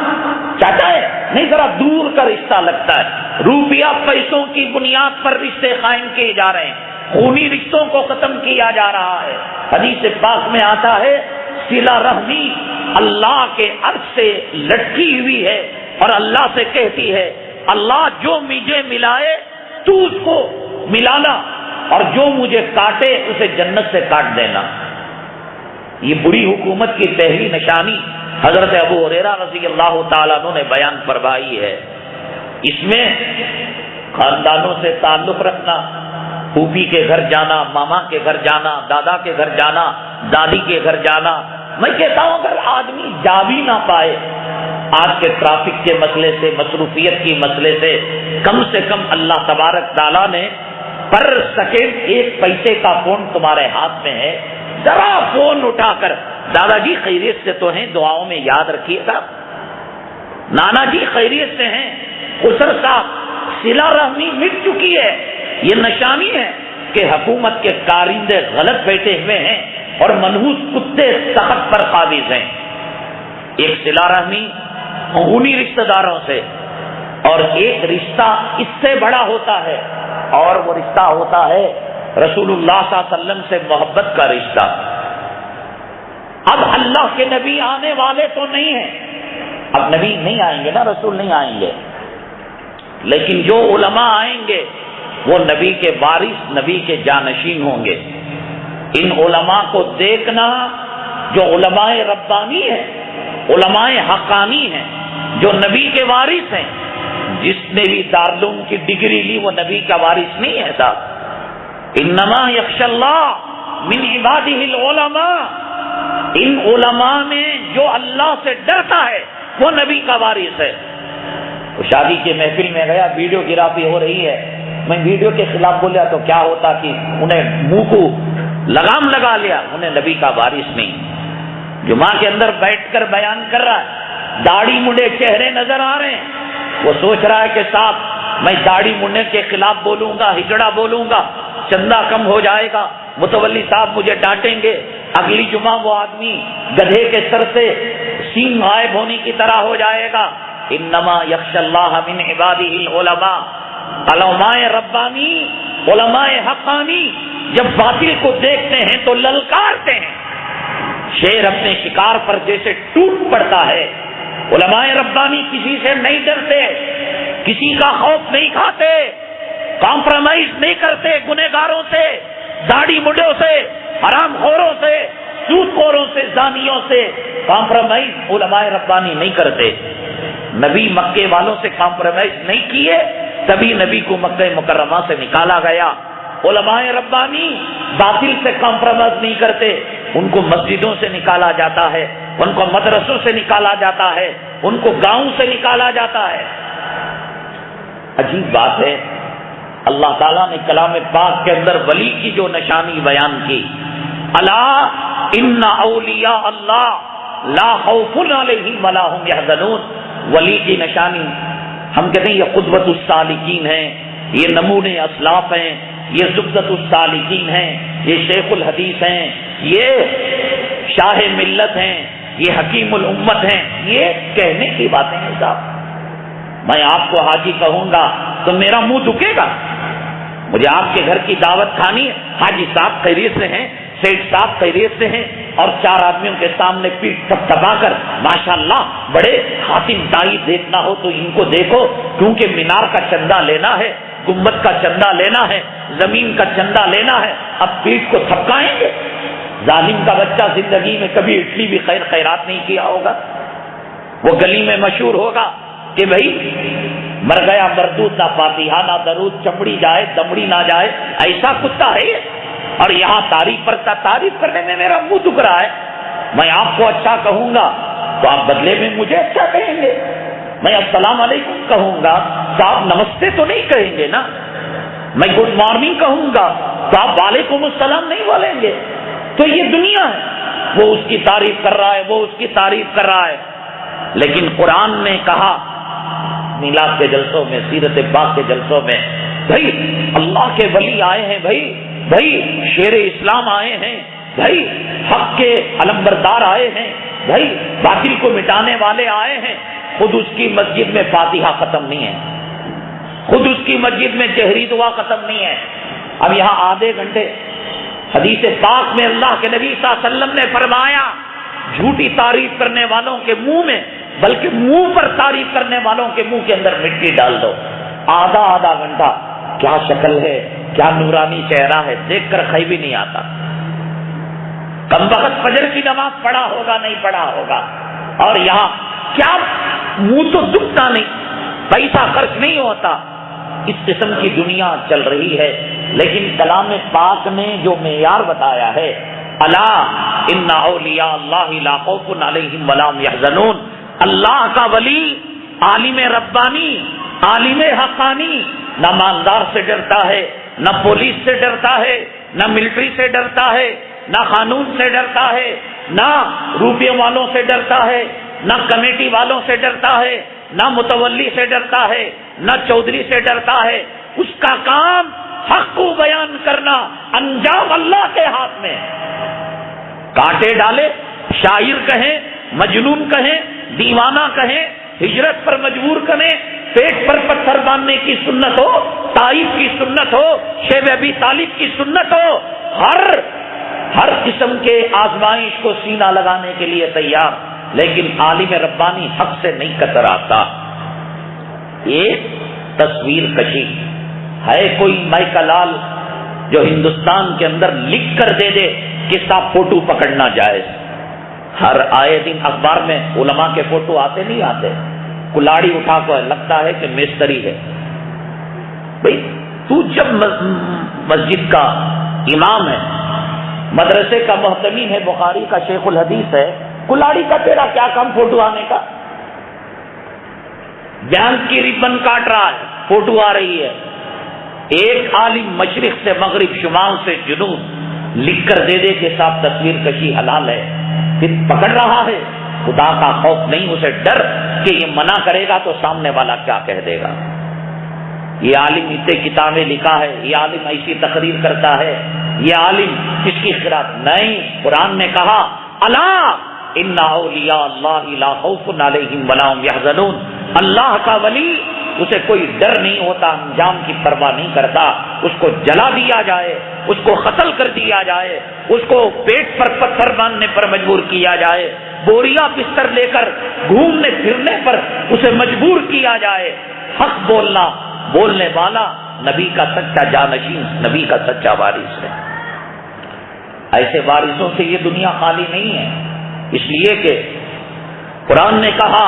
چاچا ہے نہیں، ذرا دور کا رشتہ لگتا ہے۔ روپیہ پیسوں کی بنیاد پر رشتے قائم کیے جا رہے ہیں، خونی رشتوں کو ختم کیا جا رہا ہے۔ حدیث پاک میں آتا ہے صلہ رحمی اللہ کے عرش سے لٹکی ہوئی ہے اور اللہ سے کہتی ہے اللہ جو مجھے ملائے تو اس کو ملانا اور جو مجھے کاٹے اسے جنت سے کاٹ دینا۔ یہ بری حکومت کی پہلی نشانی حضرت ابو ہریرہ رضی اللہ تعالیٰ عنہ نے بیان فرمائی ہے۔ اس میں خاندانوں سے تعلق رکھنا، پھوپھی کے گھر جانا، ماما کے گھر جانا، دادا کے گھر جانا، دادی کے گھر جانا، میں کہتا ہوں اگر آدمی جا بھی نہ پائے آج کے ٹریفک کے مسئلے سے، مصروفیت کی مسئلے سے کم اللہ تبارک تعالیٰ نے پر سیکنڈ 1 پیسے کا فون تمہارے ہاتھ میں ہے، ذرا فون اٹھا کر دادا جی خیریت سے تو ہیں، دعاؤں میں یاد رکھیے گا، نانا جی خیریت سے ہیں، خسر صاحب، صلہ رحمی مٹ چکی ہے۔ یہ نشانی ہے کہ حکومت کے کارندے غلط بیٹھے ہوئے ہیں اور منحوس کتے تخت پر قابض ہیں۔ ایک صلہ رحمی خونی رشتہ داروں سے، اور ایک رشتہ اس سے بڑا ہوتا ہے، اور وہ رشتہ ہوتا ہے رسول اللہ صلی اللہ علیہ وسلم سے محبت کا رشتہ۔ اب اللہ کے نبی آنے والے تو نہیں ہیں، اب نبی نہیں آئیں گے نا، رسول نہیں آئیں گے، لیکن جو علماء آئیں گے وہ نبی کے وارث، نبی کے جانشین ہوں گے۔ ان علماء کو دیکھنا جو علماء ربانی ہیں، علماء حقانی ہیں، جو نبی کے وارث ہیں۔ جس نے بھی دارالعلوم کی ڈگری لی وہ نبی کا وارث نہیں ہے صاحب۔ انما یخشی اللہ من عبادہ العلماء، ان علماء میں جو اللہ سے ڈرتا ہے وہ نبی کا وارث ہے۔ وہ شادی کے محفل میں گیا، ویڈیو گرافی ہو رہی ہے، میں ویڈیو کے خلاف بولیا تو کیا ہوتا کہ انہیں منہ کو لگام لگا لیا، انہیں نبی کا وارث نہیں۔ جمعہ کے اندر بیٹھ کر بیان کر رہا ہے، داڑھی منڈے چہرے نظر آ رہے ہیں، وہ سوچ رہا ہے کہ صاحب میں داڑھی منڈے کے خلاف بولوں گا، ہجڑا بولوں گا، چندہ کم ہو جائے گا، متولی صاحب مجھے ڈانٹیں گے، اگلی جمعہ وہ آدمی گدھے کے سر سے سینگ غائب ہونے کی طرح ہو جائے گا۔ انما یخشی اللہ من عبادہ العلماء، علماء ربانی، علماء حقانی جب باطل کو دیکھتے ہیں تو للکارتے ہیں، شیر اپنے شکار پر جیسے ٹوٹ پڑتا ہے۔ علماء ربانی کسی سے نہیں ڈرتے، کسی کا خوف نہیں کھاتے، کمپرومائز نہیں کرتے گنہگاروں سے، داڑھی مڈوں سے، حرام خوروں سے، سود خوروں سے، زانیوں سے کمپرومائز علماء ربانی نہیں کرتے۔ نبی مکے والوں سے کمپرومائز نہیں کیے، تبھی نبی کو مکہ مکرمہ سے نکالا گیا۔ علماء ربانی باطل سے کمپرومائز نہیں کرتے، ان کو مسجدوں سے نکالا جاتا ہے، ان کو مدرسوں سے نکالا جاتا ہے، ان کو گاؤں سے نکالا جاتا ہے۔ عجیب بات ہے، اللہ تعالیٰ نے کلام پاک کے اندر ولی کی جو نشانی بیان کی، الا ان اولیاء اللہ لا خوف علیہم ولا هم یحزنون، ولی کی نشانی ہم کہتے ہیں یہ قدوۃ السالکین ہیں، یہ نمونے اسلاف ہیں، یہ زبدۃ السالکین ہیں، یہ شیخ الحدیث ہیں، یہ شاہ ملت ہیں، یہ حکیم الامت ہیں، یہ کہنے کی باتیں ہیں صاحب۔ میں آپ کو حاجی کہوں گا تو میرا منہ دکھے گا، مجھے آپ کے گھر کی دعوت کھانی ہے، حاجی صاحب خیریت سے ہیں، سیٹ صاحب خیریت سے ہیں، اور 4 آدمیوں کے سامنے پیٹ تھپتھپا کر ماشاءاللہ بڑے خاتم تائی دیکھنا ہو تو ان کو دیکھو، کیونکہ مینار کا چندہ لینا ہے، گنبد کا چندہ لینا ہے، زمین کا چندہ لینا ہے، اب پیٹ کو تھپکائیں گے؟ ظالم کا بچہ زندگی میں کبھی اٹلی بھی خیر خیرات نہیں کیا ہوگا، وہ گلی میں مشہور ہوگا کہ بھائی مر گیا مردود، نہ فاتحہ نہ درود، چمڑی جائے دمڑی نہ جائے، ایسا کتا ہے یہ۔ اور یہاں تعریف پر تعریف کرنے میں میرا منہ دکھ رہا ہے۔ میں آپ کو اچھا کہوں گا تو آپ بدلے میں مجھے اچھا کہیں گے، میں السلام علیکم کہوں گا تو آپ نمستے تو نہیں کہیں گے نا، میں گڈ مارننگ کہوں گا تو آپ وعلیکم السلام نہیں بولیں گے۔ تو یہ دنیا ہے، وہ اس کی تعریف کر رہا ہے، وہ اس کی تعریف کر رہا ہے، لیکن قرآن نے کہا میلاد کے جلسوں میں، سیرت پاک کے جلسوں میں، بھائی اللہ کے ولی آئے ہیں، بھائی شیر اسلام آئے ہیں، بھائی حق کے علمبردار آئے ہیں، بھائی باطل کو مٹانے والے آئے ہیں، خود اس کی مسجد میں فاتحہ ختم نہیں ہے، خود اس کی مسجد میں جہری دعا ختم نہیں ہے. اب یہاں آدھے گھنٹے حدیث پاک میں اللہ کے نبی صلی اللہ علیہ وسلم نے فرمایا جھوٹی تعریف کرنے والوں کے منہ میں بلکہ منہ پر تعریف کرنے والوں کے منہ کے اندر مٹی ڈال دو. آدھا گھنٹہ کیا شکل ہے، کیا نورانی چہرہ ہے، دیکھ کر خی بھی نہیں آتا. کم وقت فجر کی نماز پڑھا ہوگا نہیں پڑھا ہوگا، اور یہاں کیا منہ تو دکھتا نہیں، پیسہ خرچ نہیں ہوتا. اس قسم کی دنیا چل رہی ہے. لیکن کلام پاک نے جو معیار بتایا ہے، الا ان اولیاء اللہ لا خوف علیہم ولا هم يحزنون، اللہ کا ولی، عالم ربانی، عالم حقانی نہ مالدار سے ڈرتا ہے، نہ پولیس سے ڈرتا ہے، نہ ملٹری سے ڈرتا ہے، نہ قانون سے ڈرتا ہے، نہ روپے والوں سے ڈرتا ہے، نہ کمیٹی والوں سے ڈرتا ہے، نہ متولی سے ڈرتا ہے، نہ چودھری سے ڈرتا ہے. اس کا کام حق کو بیان کرنا، انجام اللہ کے ہاتھ میں. کانٹے ڈالے، شاعر کہیں، مجنون کہیں، دیوانہ کہیں، ہجرت پر مجبور کریں، پیٹ پر پتھر باندھنے کی سنت ہو، طائف کی سنت ہو، شیب ابی طالب کی سنت ہو، ہر قسم کے آزمائش کو سینہ لگانے کے لیے تیار. لیکن عالم ربانی حق سے نہیں کتراتا. ایک تصویر کشی ہے، کوئی مائیکا لال جو ہندوستان کے اندر لکھ کر دے دے کہ صاحب فوٹو پکڑنا جائز. ہر آئے دن اخبار میں علماء کے فوٹو آتے نہیں آتے، کلاڑی اٹھا کر لگتا ہے کہ مستری ہے. بھئی تو جب مسجد کا امام ہے، مدرسے کا محتمیم ہے، بخاری کا شیخ الحدیث ہے، کلاڑی کا تیرا کیا کام فوٹو آنے کا؟ بینک کی ربن کاٹ رہا ہے، فوٹو آ رہی ہے. ایک عالم مشرق سے مغرب، شمال سے جنوب لکھ کر دے دے کہ صاحب تصویر کشی حلال ہے، پھر پکڑ رہا ہے. خدا کا خوف نہیں، اسے ڈر کہ یہ منع کرے گا تو سامنے والا کیا کہہ دے گا. یہ عالم اتنے کتابیں لکھا ہے، یہ عالم ایسی تقریر کرتا ہے، یہ عالم کس کی خلاف نہیں. قرآن نے کہا الا ان اولیاء اللہ لا خوف علیہم ولا هم يحزنون، اللہ کا ولی، اسے کوئی ڈر نہیں ہوتا، انجام کی پرواہ نہیں کرتا. اس کو جلا دیا جائے، اس کو قتل کر دیا جائے، اس کو پیٹ پر پتھر باندھنے پر مجبور کیا جائے، بوریا بستر لے کر گھومنے پھرنے پر اسے مجبور کیا جائے. حق بولنے والا نبی کا سچا جانشین، نبی کا سچا وارث ہے. ایسے وارثوں سے یہ دنیا خالی نہیں ہے. اس لیے کہ قرآن نے کہا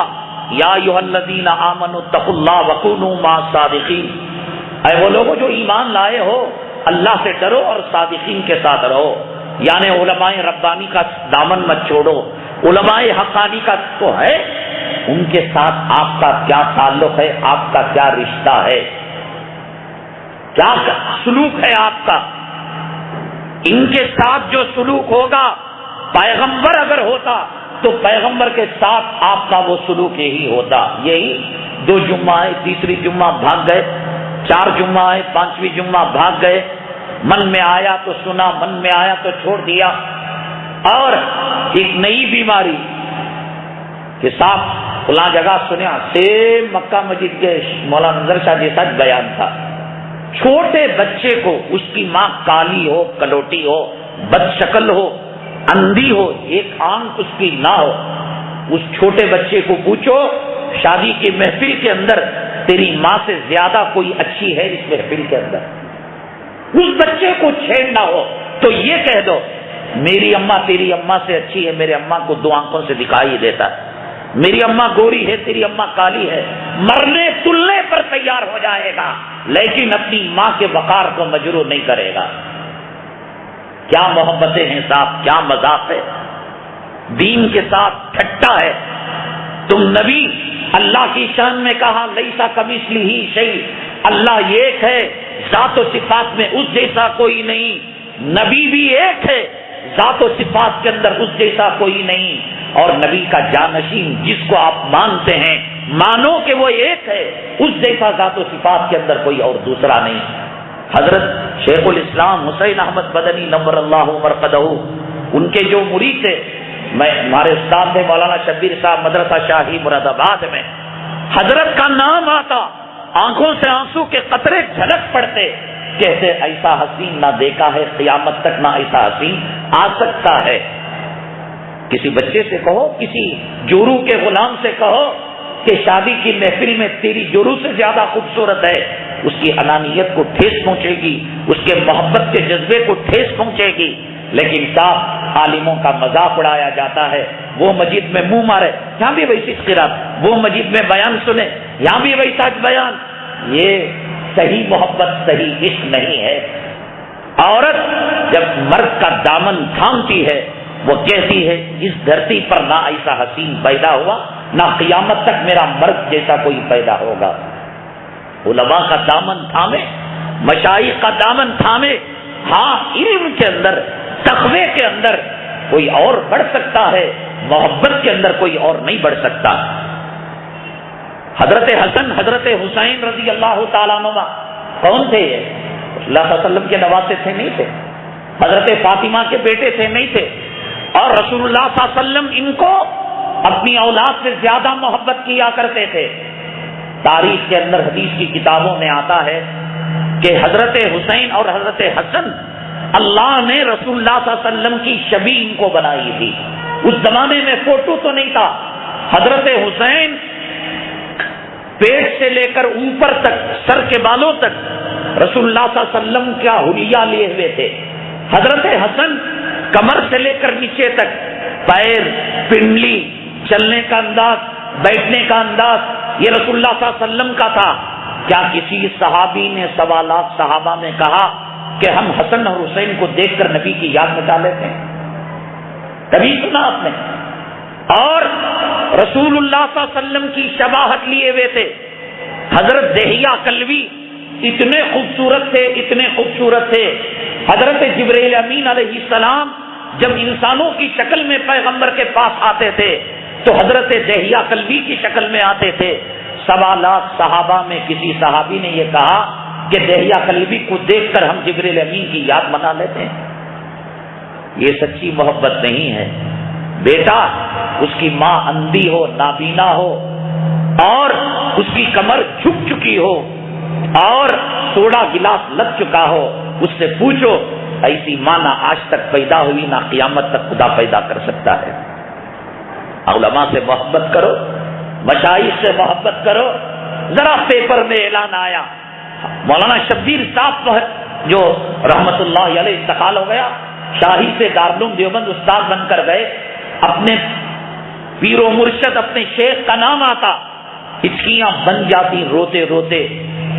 یا ایھا الذین آمنوا اتقوا اللہ وکونوا مع الصادقین، اے وہ لوگوں جو ایمان لائے ہو، اللہ سے ڈرو اور صادقین کے ساتھ رہو. یعنی علماء ربانی کا دامن مت چھوڑو. علماء حقانی کا تو ہے، ان کے ساتھ آپ کا کیا تعلق ہے، آپ کا کیا رشتہ ہے، کیا سلوک ہے آپ کا. ان کے ساتھ جو سلوک ہوگا، پیغمبر اگر ہوتا تو پیغمبر کے ساتھ آپ کا وہ سلوک یہی ہوتا. یہی 2 جمعہ آئے، تیسری جمعہ بھاگ گئے، 4 جمعہ آئے، 5ویں جمعہ بھاگ گئے. من میں آیا تو سنا، من میں آیا تو چھوڑ دیا. اور ایک نئی بیماری کہ صاحب فلاں جگہ سنیا، سیم مکہ مسجد کے مولانا نظر شاہ جی سچ بیان تھا. چھوٹے بچے کو اس کی ماں کالی ہو، کلوٹی ہو، بد شکل ہو، اندھی ہو، ایک آنکھ اس کی نہ ہو، اس چھوٹے بچے کو پوچھو شادی کی محفل کے اندر تیری ماں سے زیادہ کوئی اچھی ہے اس محفل کے اندر؟ اس بچے کو چھیڑنا ہو تو یہ کہہ دو میری اماں تیری اماں سے اچھی ہے، میرے اماں کو 2 آنکھوں سے دکھائی دیتا ہے، میری اماں گوری ہے، تیری اماں کالی ہے. مرنے تلنے پر تیار ہو جائے گا، لیکن اپنی ماں کے وقار کو مجروح نہیں کرے گا. کیا محبتیں ہیں صاحب، کیا مذاق ہے، دین کے ساتھ ٹھٹا ہے. تم نبی، اللہ کی شان میں کہا لیسا کمثلہ شیء، اللہ ایک ہے، ذات و صفات میں اس جیسا کوئی نہیں. نبی بھی ایک ہے، ذات و صفات کے اندر اس جیسا کوئی نہیں. اور نبی کا جانشین جس کو آپ مانتے ہیں، مانو کہ وہ ایک ہے، اس جیسا ذات و صفات کے اندر کوئی اور دوسرا نہیں. حضرت شیخ الاسلام حسین احمد مدنی نور اللہ مرقدہ، ان کے جو مرید تھے، ہمارے استاد تھے مولانا شبیر صاحب، مدرسہ شاہی مراد آباد میں، حضرت کا نام آتا آنکھوں سے آنسو کے قطرے جھلک پڑتے، کہتے ایسا حسین نہ دیکھا ہے، قیامت تک نہ ایسا حسین آ سکتا ہے۔ کسی بچے سے کہو، کسی جورو کے غلام سے کہو کہ شادی کی محفل میں تیری جورو سے زیادہ خوبصورت ہے، اس کی انانیت کو ٹھیس پہنچے گی، اس کے محبت کے جذبے کو ٹھیس پہنچے گی۔ لیکن صاحب عالموں کا مذاق اڑایا جاتا ہے، وہ مسجد میں منہ مارے، یہاں بھی ویسی قرات، وہ مسجد میں بیان سنے، یہاں بھی ویسا بیان۔ یہ صحیح محبت، صحیح عشق نہیں ہے۔ عورت جب مرد کا دامن تھامتی ہے، وہ کہتی ہے اس دھرتی پر نہ ایسا حسین پیدا ہوا، نہ قیامت تک میرا مرد جیسا کوئی پیدا ہوگا۔ علماء کا دامن تھامے، مشائخ کا دامن تھامے، ہاں علم کے اندر، تقوی کے اندر کوئی اور بڑھ سکتا ہے، محبت کے اندر کوئی اور نہیں بڑھ سکتا۔ حضرت حسن، حضرت حسین رضی اللہ تعالیٰ عنہ کون تھے؟ یہ اللہ صلی اللہ علیہ وسلم کے نواسے تھے؟ نہیں تھے۔ حضرت فاطمہ کے بیٹے تھے؟ نہیں تھے۔ اور رسول اللہ صلی اللہ علیہ وسلم ان کو اپنی اولاد سے زیادہ محبت کیا کرتے تھے۔ تاریخ کے اندر حدیث کی کتابوں میں آتا ہے کہ حضرت حسین اور حضرت حسن اللہ نے رسول اللہ صلی اللہ علیہ وسلم کی شبیہ ان کو بنائی تھی۔ اس زمانے میں فوٹو تو نہیں تھا۔ حضرت حسین پیٹ سے لے کر اوپر تک، سر کے بالوں تک رسول اللہ صلی اللہ علیہ وسلم کا حلیہ لیے ہوئے تھے۔ حضرت حسن کمر سے لے کر نیچے تک، پیر، پنڈلی، چلنے کا انداز، بیٹھنے کا انداز، یہ رسول اللہ صلی اللہ علیہ وسلم کا تھا۔ کیا کسی صحابی نے 1.25 لاکھ صحابہ میں کہا کہ ہم حسن اور حسین کو دیکھ کر نبی کی یاد مٹا لیتے ہیں؟ کبھی سنا آپ نے؟ اور رسول اللہ صلی اللہ علیہ وسلم کی شباہت لیے ہوئے تھے۔ حضرت دہیہ کلوی اتنے خوبصورت تھے، اتنے خوبصورت تھے۔ حضرت جبرائیل امین علیہ السلام جب انسانوں کی شکل میں پیغمبر کے پاس آتے تھے تو حضرت دہیہ کلوی کی شکل میں آتے تھے۔ 1.25 لاکھ صحابہ میں کسی صحابی نے یہ کہا کہ دہیہ کلوی کو دیکھ کر ہم جبرائیل امین کی یاد منا لیتے ہیں؟ یہ سچی محبت نہیں ہے۔ بیٹا اس کی ماں اندھی ہو، نابینا ہو، اور اس کی کمر جھک چکی ہو، اور سوڈا گلاس لگ چکا ہو، اس سے پوچھو ایسی ماں نہ آج تک پیدا ہوئی، نہ قیامت تک خدا پیدا کر سکتا ہے۔ علماء سے محبت کرو، مشائخ سے محبت کرو۔ ذرا پیپر میں اعلان آیا، مولانا شبیر صاحب جو رحمت اللہ علیہ انتقال ہو گیا، شاہی سے دارالعلوم دیوبند استاد بن کر گئے، اپنے پیر و مرشد، اپنے شیخ کا نام آتا، ہچکیاں بن جاتی روتے روتے،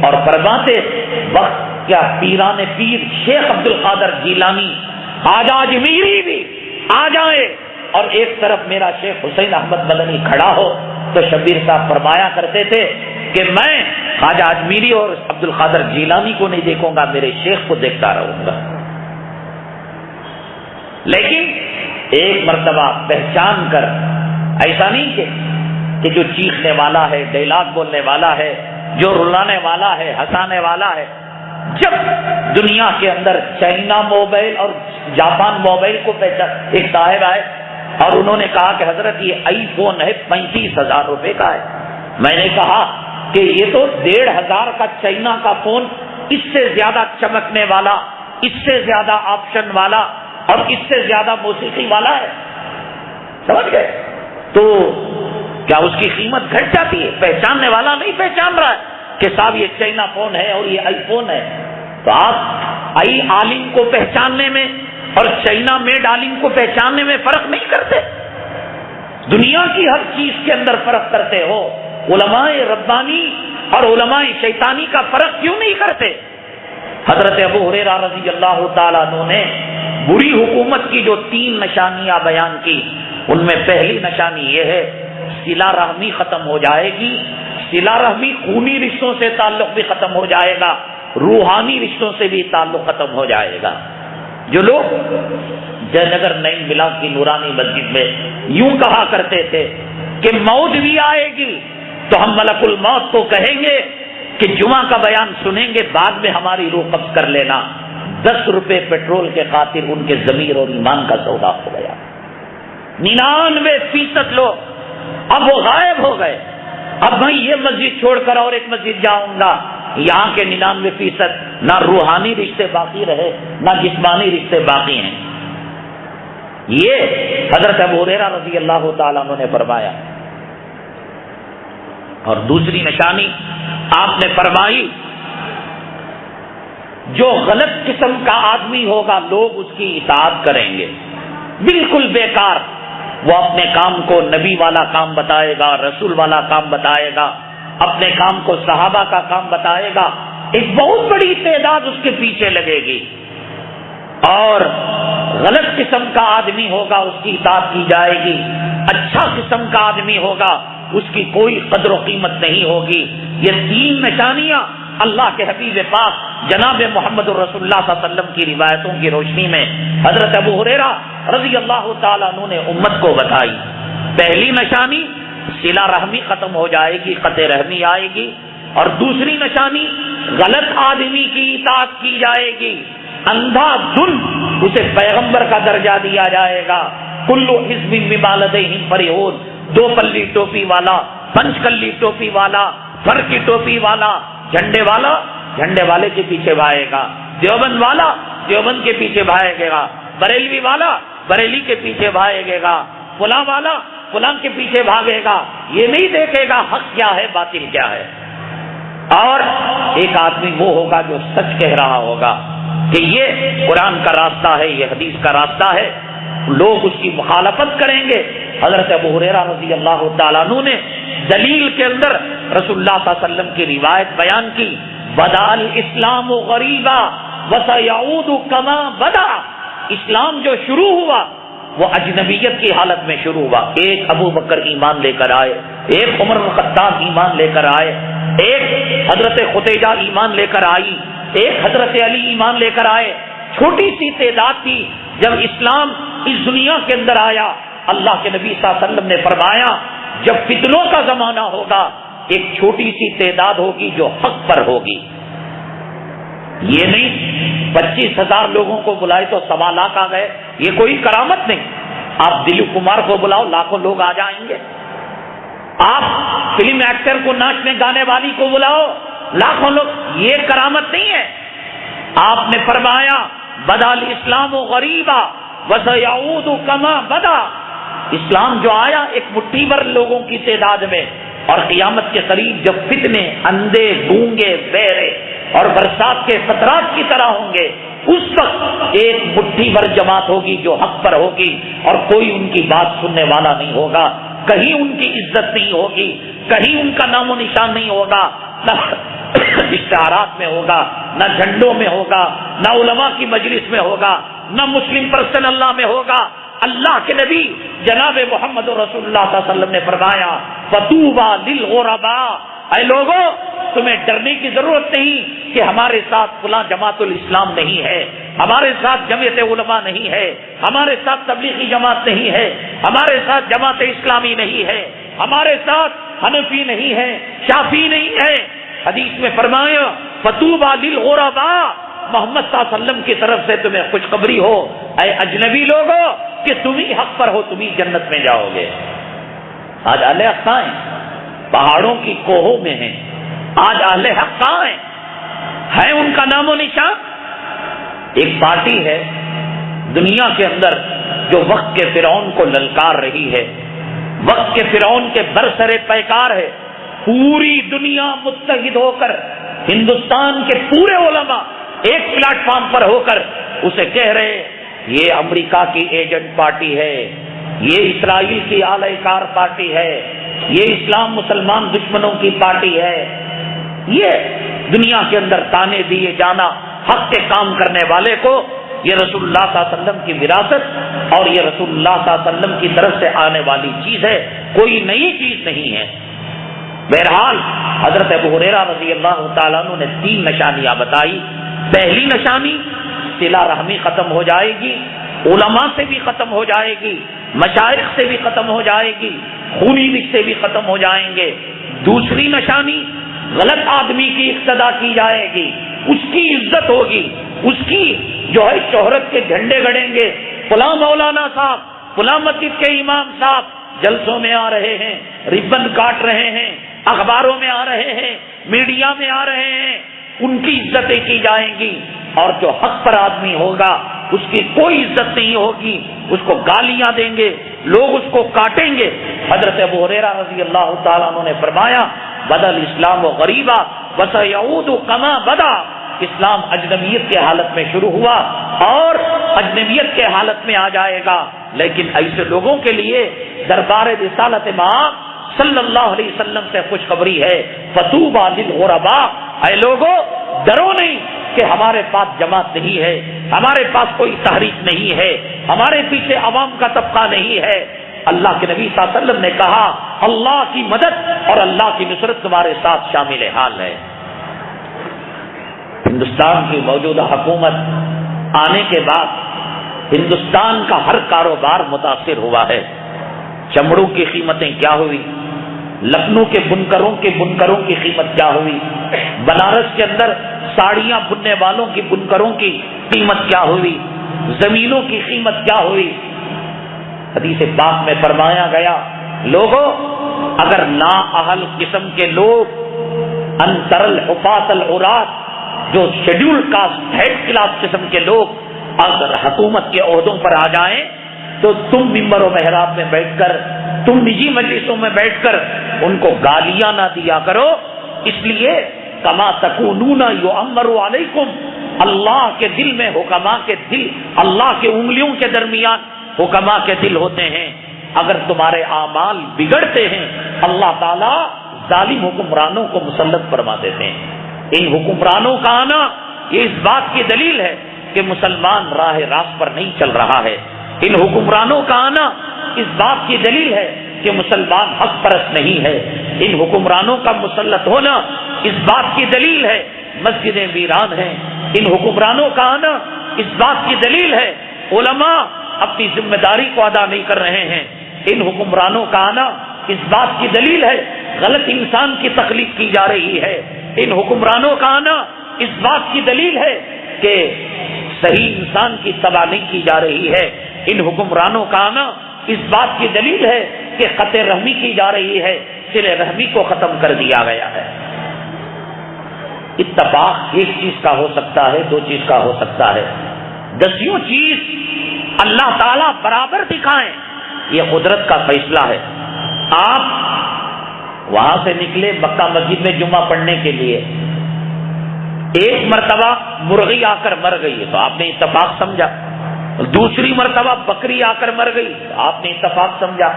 اور فرماتے وقت کیا پیران پیر شیخ عبد القادر جیلانی آج اجمیری بھی آ جائے اور ایک طرف میرا شیخ حسین احمد مدنی کھڑا ہو، تو شبیر صاحب فرمایا کرتے تھے کہ میں خواجہ اجمیری اور عبد القادر جیلانی کو نہیں دیکھوں گا، میرے شیخ کو دیکھتا رہوں گا۔ لیکن ایک مرتبہ پہچان کر، ایسا نہیں کہ جو چیخنے والا ہے، ڈائلاگ بولنے والا ہے، جو رلانے والا ہے، ہنسانے والا ہے۔ جب دنیا کے اندر چائنا موبائل اور جاپان موبائل کو پہچان، ایک صاحب آئے اور انہوں نے کہا کہ حضرت یہ آئی فون ہے 35,000 روپے کا ہے۔ میں نے کہا کہ یہ تو 1,500 کا چائنا کا فون اس سے زیادہ چمکنے والا، اس سے زیادہ آپشن والا اور اس سے زیادہ موسیقی والا ہے، سمجھ گئے؟ تو کیا اس کی قیمت گھٹ جاتی ہے؟ پہچاننے والا نہیں پہچان رہا ہے کہ صاحب یہ چائنا فون ہے اور یہ آئی فون ہے، تو آپ آئی عالم کو پہچاننے میں اور چائنا میڈ عالم کو پہچاننے میں فرق نہیں کرتے؟ دنیا کی ہر چیز کے اندر فرق کرتے ہو، علماء ربانی اور علماء شیطانی کا فرق کیوں نہیں کرتے؟ حضرت ابو ہریرہ رضی اللہ تعالیٰ عنہ نے بری حکومت کی جو 3 نشانیاں بیان کی، ان میں پہلی نشانی یہ ہے صلہ رحمی ختم ہو جائے گی۔ صلہ رحمی خونی رشتوں سے تعلق بھی ختم ہو جائے گا، روحانی رشتوں سے بھی تعلق ختم ہو جائے گا۔ جو لوگ جے نگر نئی ملا کی نورانی مسجد میں یوں کہا کرتے تھے کہ موت بھی آئے گی تو ہم ملک الموت کو کہیں گے کہ جمعہ کا بیان سنیں گے، بعد میں ہماری روح قبض کر لینا، 10 روپے پیٹرول کے خاطر ان کے ضمیر اور ایمان کا سودا ہو گیا۔ 99% لوگ اب وہ غائب ہو گئے، اب میں یہ مسجد چھوڑ کر اور ایک مسجد جاؤں گا، یہاں کے 99% نہ روحانی رشتے باقی رہے نہ جسمانی رشتے باقی ہیں. یہ حضرت ابو ہریرہ رضی اللہ تعالیٰ عنہ نے فرمایا. اور دوسری نشانی آپ نے فرمائی، جو غلط قسم کا آدمی ہوگا لوگ اس کی اطاعت کریں گے، بالکل بیکار، وہ اپنے کام کو نبی والا کام بتائے گا، رسول والا کام بتائے گا، اپنے کام کو صحابہ کا کام بتائے گا، ایک بہت بڑی تعداد اس کے پیچھے لگے گی. اور غلط قسم کا آدمی ہوگا اس کی اطاعت کی جائے گی، اچھا قسم کا آدمی ہوگا اس کی کوئی قدر و قیمت نہیں ہوگی. یہ 3 نشانیاں اللہ کے حبیب پاک جناب محمد رسول اللہ صلی اللہ علیہ وسلم کی روایتوں کی روشنی میں حضرت ابو ہریرہ رضی اللہ تعالیٰ عنہ نے امت کو بتائی. پہلی نشانی صلہ رحمی ختم ہو جائے گی، قطع رحمی آئے گی. اور دوسری نشانی غلط آدمی کی اطاعت کی جائے گی، اندھا دھن اسے پیغمبر کا درجہ دیا جائے گا. کلو حزب بما لدیہم فرحون، 2 پلی ٹوپی والا، 5 کلی ٹوپی والا، فر کی ٹوپی والا، جھنڈے والا جھنڈے والے کے پیچھے بھاگے گا، دیوبند والا دیوبند کے پیچھے بھاگے گا، بریلوی والا بریلی کے پیچھے بھاگے گا، فلاں والا فلاں کے پیچھے بھاگے گا. یہ نہیں دیکھے گا حق کیا ہے باطل کیا ہے. اور ایک آدمی وہ ہوگا جو سچ کہہ رہا ہوگا کہ یہ قرآن کا راستہ ہے، یہ حدیث کا راستہ ہے، لوگ اس کی مخالفت کریں گے. حضرت ابو ہریرہ رضی اللہ تعالیٰ عنہ نے دلیل کے اندر رسول اللہ صلی اللہ علیہ وسلم کی روایت بیان کی، بدا الاسلام غریبا وسیعود کما بدا. اسلام جو شروع ہوا وہ اجنبیت کی حالت میں شروع ہوا. ایک ابو بکر ایمان لے کر آئے، ایک عمر بن خطاب ایمان لے کر آئے، ایک حضرت خدیجہ ایمان لے کر آئی، ایک حضرت علی ایمان لے کر آئے. چھوٹی سی تعداد تھی. جب اسلام اس دنیا کے اندر آیا، اللہ کے نبی صلی اللہ علیہ وسلم نے فرمایا جب فتنوں کا زمانہ ہوگا ایک چھوٹی سی تعداد ہوگی جو حق پر ہوگی. یہ نہیں 25,000 لوگوں کو بلائے تو 1.25 لاکھ آ گئے، یہ کوئی کرامت نہیں. آپ دلیپ کمار کو بلاؤ لاکھوں لوگ آ جائیں گے. آپ فلم ایکٹر کو، ناچنے گانے والی کو بلاؤ لاکھوں لوگ، یہ کرامت نہیں ہے. آپ نے فرمایا بدا الاسلام غریبا وسیعود کما بدا. اسلام جو آیا ایک مٹھی بھر لوگوں کی تعداد میں، اور قیامت کے قریب جب فتنے اندھے گونگے بہرے اور برسات کے قطرات کی طرح ہوں گے، اس وقت ایک مٹھی بھر جماعت ہوگی جو حق پر ہوگی اور کوئی ان کی بات سننے والا نہیں ہوگا. کہیں ان کی عزت نہیں ہوگی، کہیں ان کا نام و نشان نہیں ہوگا، نہ اشتہارات میں ہوگا، نہ جھنڈوں میں ہوگا، نہ علماء کی مجلس میں ہوگا، نہ مسلم پرسن اللہ میں ہوگا. اللہ کے نبی جناب محمد رسول اللہ صلی اللہ علیہ وسلم نے فرمایا فطوبى للغرباء، اے لوگوں تمہیں ڈرنے کی ضرورت نہیں کہ ہمارے ساتھ فلاں جماعت الاسلام نہیں ہے، ہمارے ساتھ جمعیت علماء نہیں ہے، ہمارے ساتھ تبلیغی جماعت نہیں ہے، ہمارے ساتھ جماعت اسلامی نہیں ہے، ہمارے ساتھ حنفی نہیں ہے، شافعی نہیں ہے. حدیث میں فرمایا فطوبى للغرباء، محمد صلی اللہ علیہ وسلم کی طرف سے تمہیں خوشخبری ہو اے اجنبی لوگوں کہ تم ہی حق پر ہو، تم ہی جنت میں جاؤ گے. آج اہل حق کہاں ہیں؟ پہاڑوں کی کوہوں میں ہیں. آج اہل حق کہاں ہیں؟ ہے ان کا نام و نشان؟ ایک پارٹی ہے دنیا کے اندر جو وقت کے فرعون کو للکار رہی ہے، وقت کے فرعون کے برسر پیکار ہے. پوری دنیا متحد ہو کر، ہندوستان کے پورے علماء ایک پلیٹ فارم پر ہو کر اسے کہہ رہے یہ امریکہ کی ایجنٹ پارٹی ہے، یہ اسرائیل کی اعلی کار پارٹی ہے، یہ اسلام مسلمان دشمنوں کی پارٹی ہے. یہ دنیا کے اندر تانے دیے جانا حق کے کام کرنے والے کو، یہ رسول اللہ صلی اللہ علیہ وسلم کی وراثت اور یہ رسول اللہ صلی اللہ علیہ وسلم کی طرف سے آنے والی چیز ہے، کوئی نئی چیز نہیں ہے. بہرحال حضرت ابو ہریرہ رضی اللہ تعالیٰ عنہ نے 3 نشانیاں بتائی. پہلی نشانی صلہ رحمی ختم ہو جائے گی، علماء سے بھی ختم ہو جائے گی، مشائخ سے بھی ختم ہو جائے گی، خونی رشتے بھی ختم ہو جائیں گے. دوسری نشانی غلط آدمی کی اقتدا کی جائے گی، اس کی عزت ہوگی، اس کی جو ہے شہرت کے جھنڈے گڑیں گے. فلاں مولانا صاحب، فلاں مسجد کے امام صاحب جلسوں میں آ رہے ہیں، ربن کاٹ رہے ہیں، اخباروں میں آ رہے ہیں، میڈیا میں آ رہے ہیں، ان کی عزتیں کی جائیں گی، اور جو حق پر آدمی ہوگا اس کی کوئی عزت نہیں ہوگی، اس کو گالیاں دیں گے، لوگ اس کو کاٹیں گے۔ حضرت ابو ہریرہ رضی اللہ تعالیٰ عنہ نے فرمایا بدل اسلام و غریبا وسیعود کما بدا، اسلام اجنبیت کے حالت میں شروع ہوا اور اجنبیت کے حالت میں آ جائے گا، لیکن ایسے لوگوں کے لیے دربار رسالت مآب صلی اللہ علیہ وسلم سے خوشخبری ہے، فطوبى للغرباء، اے لوگوں ڈرو نہیں کہ ہمارے پاس جماعت نہیں ہے، ہمارے پاس کوئی تحریک نہیں ہے، ہمارے پیچھے عوام کا طبقہ نہیں ہے۔ اللہ کے نبی صلی اللہ علیہ وسلم نے کہا اللہ کی مدد اور اللہ کی نصرت تمہارے ساتھ شامل حال ہے۔ ہندوستان کی موجودہ حکومت آنے کے بعد ہندوستان کا ہر کاروبار متاثر ہوا ہے۔ چمڑوں کی قیمتیں کیا ہوئی، لکھنؤ کے بنکروں کی قیمت کیا ہوئی، بنارس کے اندر ساڑیاں بننے والوں کی بنکروں کی قیمت کیا ہوئی، زمینوں کی قیمت کیا ہوئی۔ حدیث پاک میں فرمایا گیا لوگوں اگر نااہل قسم کے لوگ انتر الحفاظ العراۃ، جو شیڈیول کاسٹ تھرڈ کلاس قسم کے لوگ اگر حکومت کے عہدوں پر آ جائیں تو تم ممبر و محراب میں بیٹھ کر، تم نجی مجلسوں میں بیٹھ کر ان کو گالیاں نہ دیا کرو، اس لیے کما تکونون یؤمر علیکم، اللہ کے دل میں حکما کے دل، اللہ کے انگلیوں کے درمیان حکما کے دل ہوتے ہیں، اگر تمہارے اعمال بگڑتے ہیں اللہ تعالیٰ ظالم حکمرانوں کو مسلط فرما دیتے ہیں۔ ان حکمرانوں کا آنا یہ اس بات کی دلیل ہے کہ مسلمان راہ راست پر نہیں چل رہا ہے، ان حکمرانوں کا آنا اس بات کی دلیل ہے کہ مسلمان حق پرست نہیں ہے، ان حکمرانوں کا مسلط ہونا اس بات کی دلیل ہے مسجدیں ویران ہیں، ان حکمرانوں کا آنا اس بات کی دلیل ہے علماء اپنی ذمہ داری کو ادا نہیں کر رہے ہیں، ان حکمرانوں کا آنا اس بات کی دلیل ہے غلط انسان کی تخلیق کی جا رہی ہے، ان حکمرانوں کا آنا اس بات کی دلیل ہے کہ صحیح انسان کی تباہ نہیں کی جا رہی ہے، ان حکمرانوں کا آنا اس بات کی دلیل ہے کہ قطع رحمی کی جا رہی ہے، صلہ رحمی کو ختم کر دیا گیا ہے۔ اتفاق ایک چیز کا ہو سکتا ہے، دو چیز کا ہو سکتا ہے، دسیوں چیز اللہ تعالیٰ برابر دکھائیں، یہ قدرت کا فیصلہ ہے۔ آپ وہاں سے نکلے مکہ مسجد میں جمعہ پڑھنے کے لیے، ایک مرتبہ مرغی آ کر مر گئی تو آپ نے اتفاق سمجھا، دوسری مرتبہ بکری آ کر مر گئی آپ نے اتفاق سمجھا،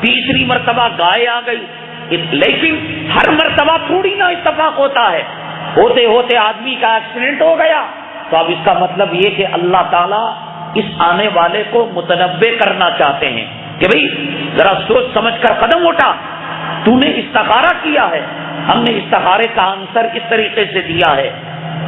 تیسری مرتبہ گائے آ گئی، لیکن ہر مرتبہ تھوڑی نہ اتفاق ہوتا ہے، ہوتے ہوتے آدمی کا ایکسیڈنٹ ہو گیا تو اب اس کا مطلب یہ کہ اللہ تعالیٰ اس آنے والے کو متنبع کرنا چاہتے ہیں کہ بھئی ذرا سوچ سمجھ کر قدم اٹھا، تو نے استخارہ کیا ہے، ہم نے استخارے کا آنسر اس طریقے سے دیا ہے۔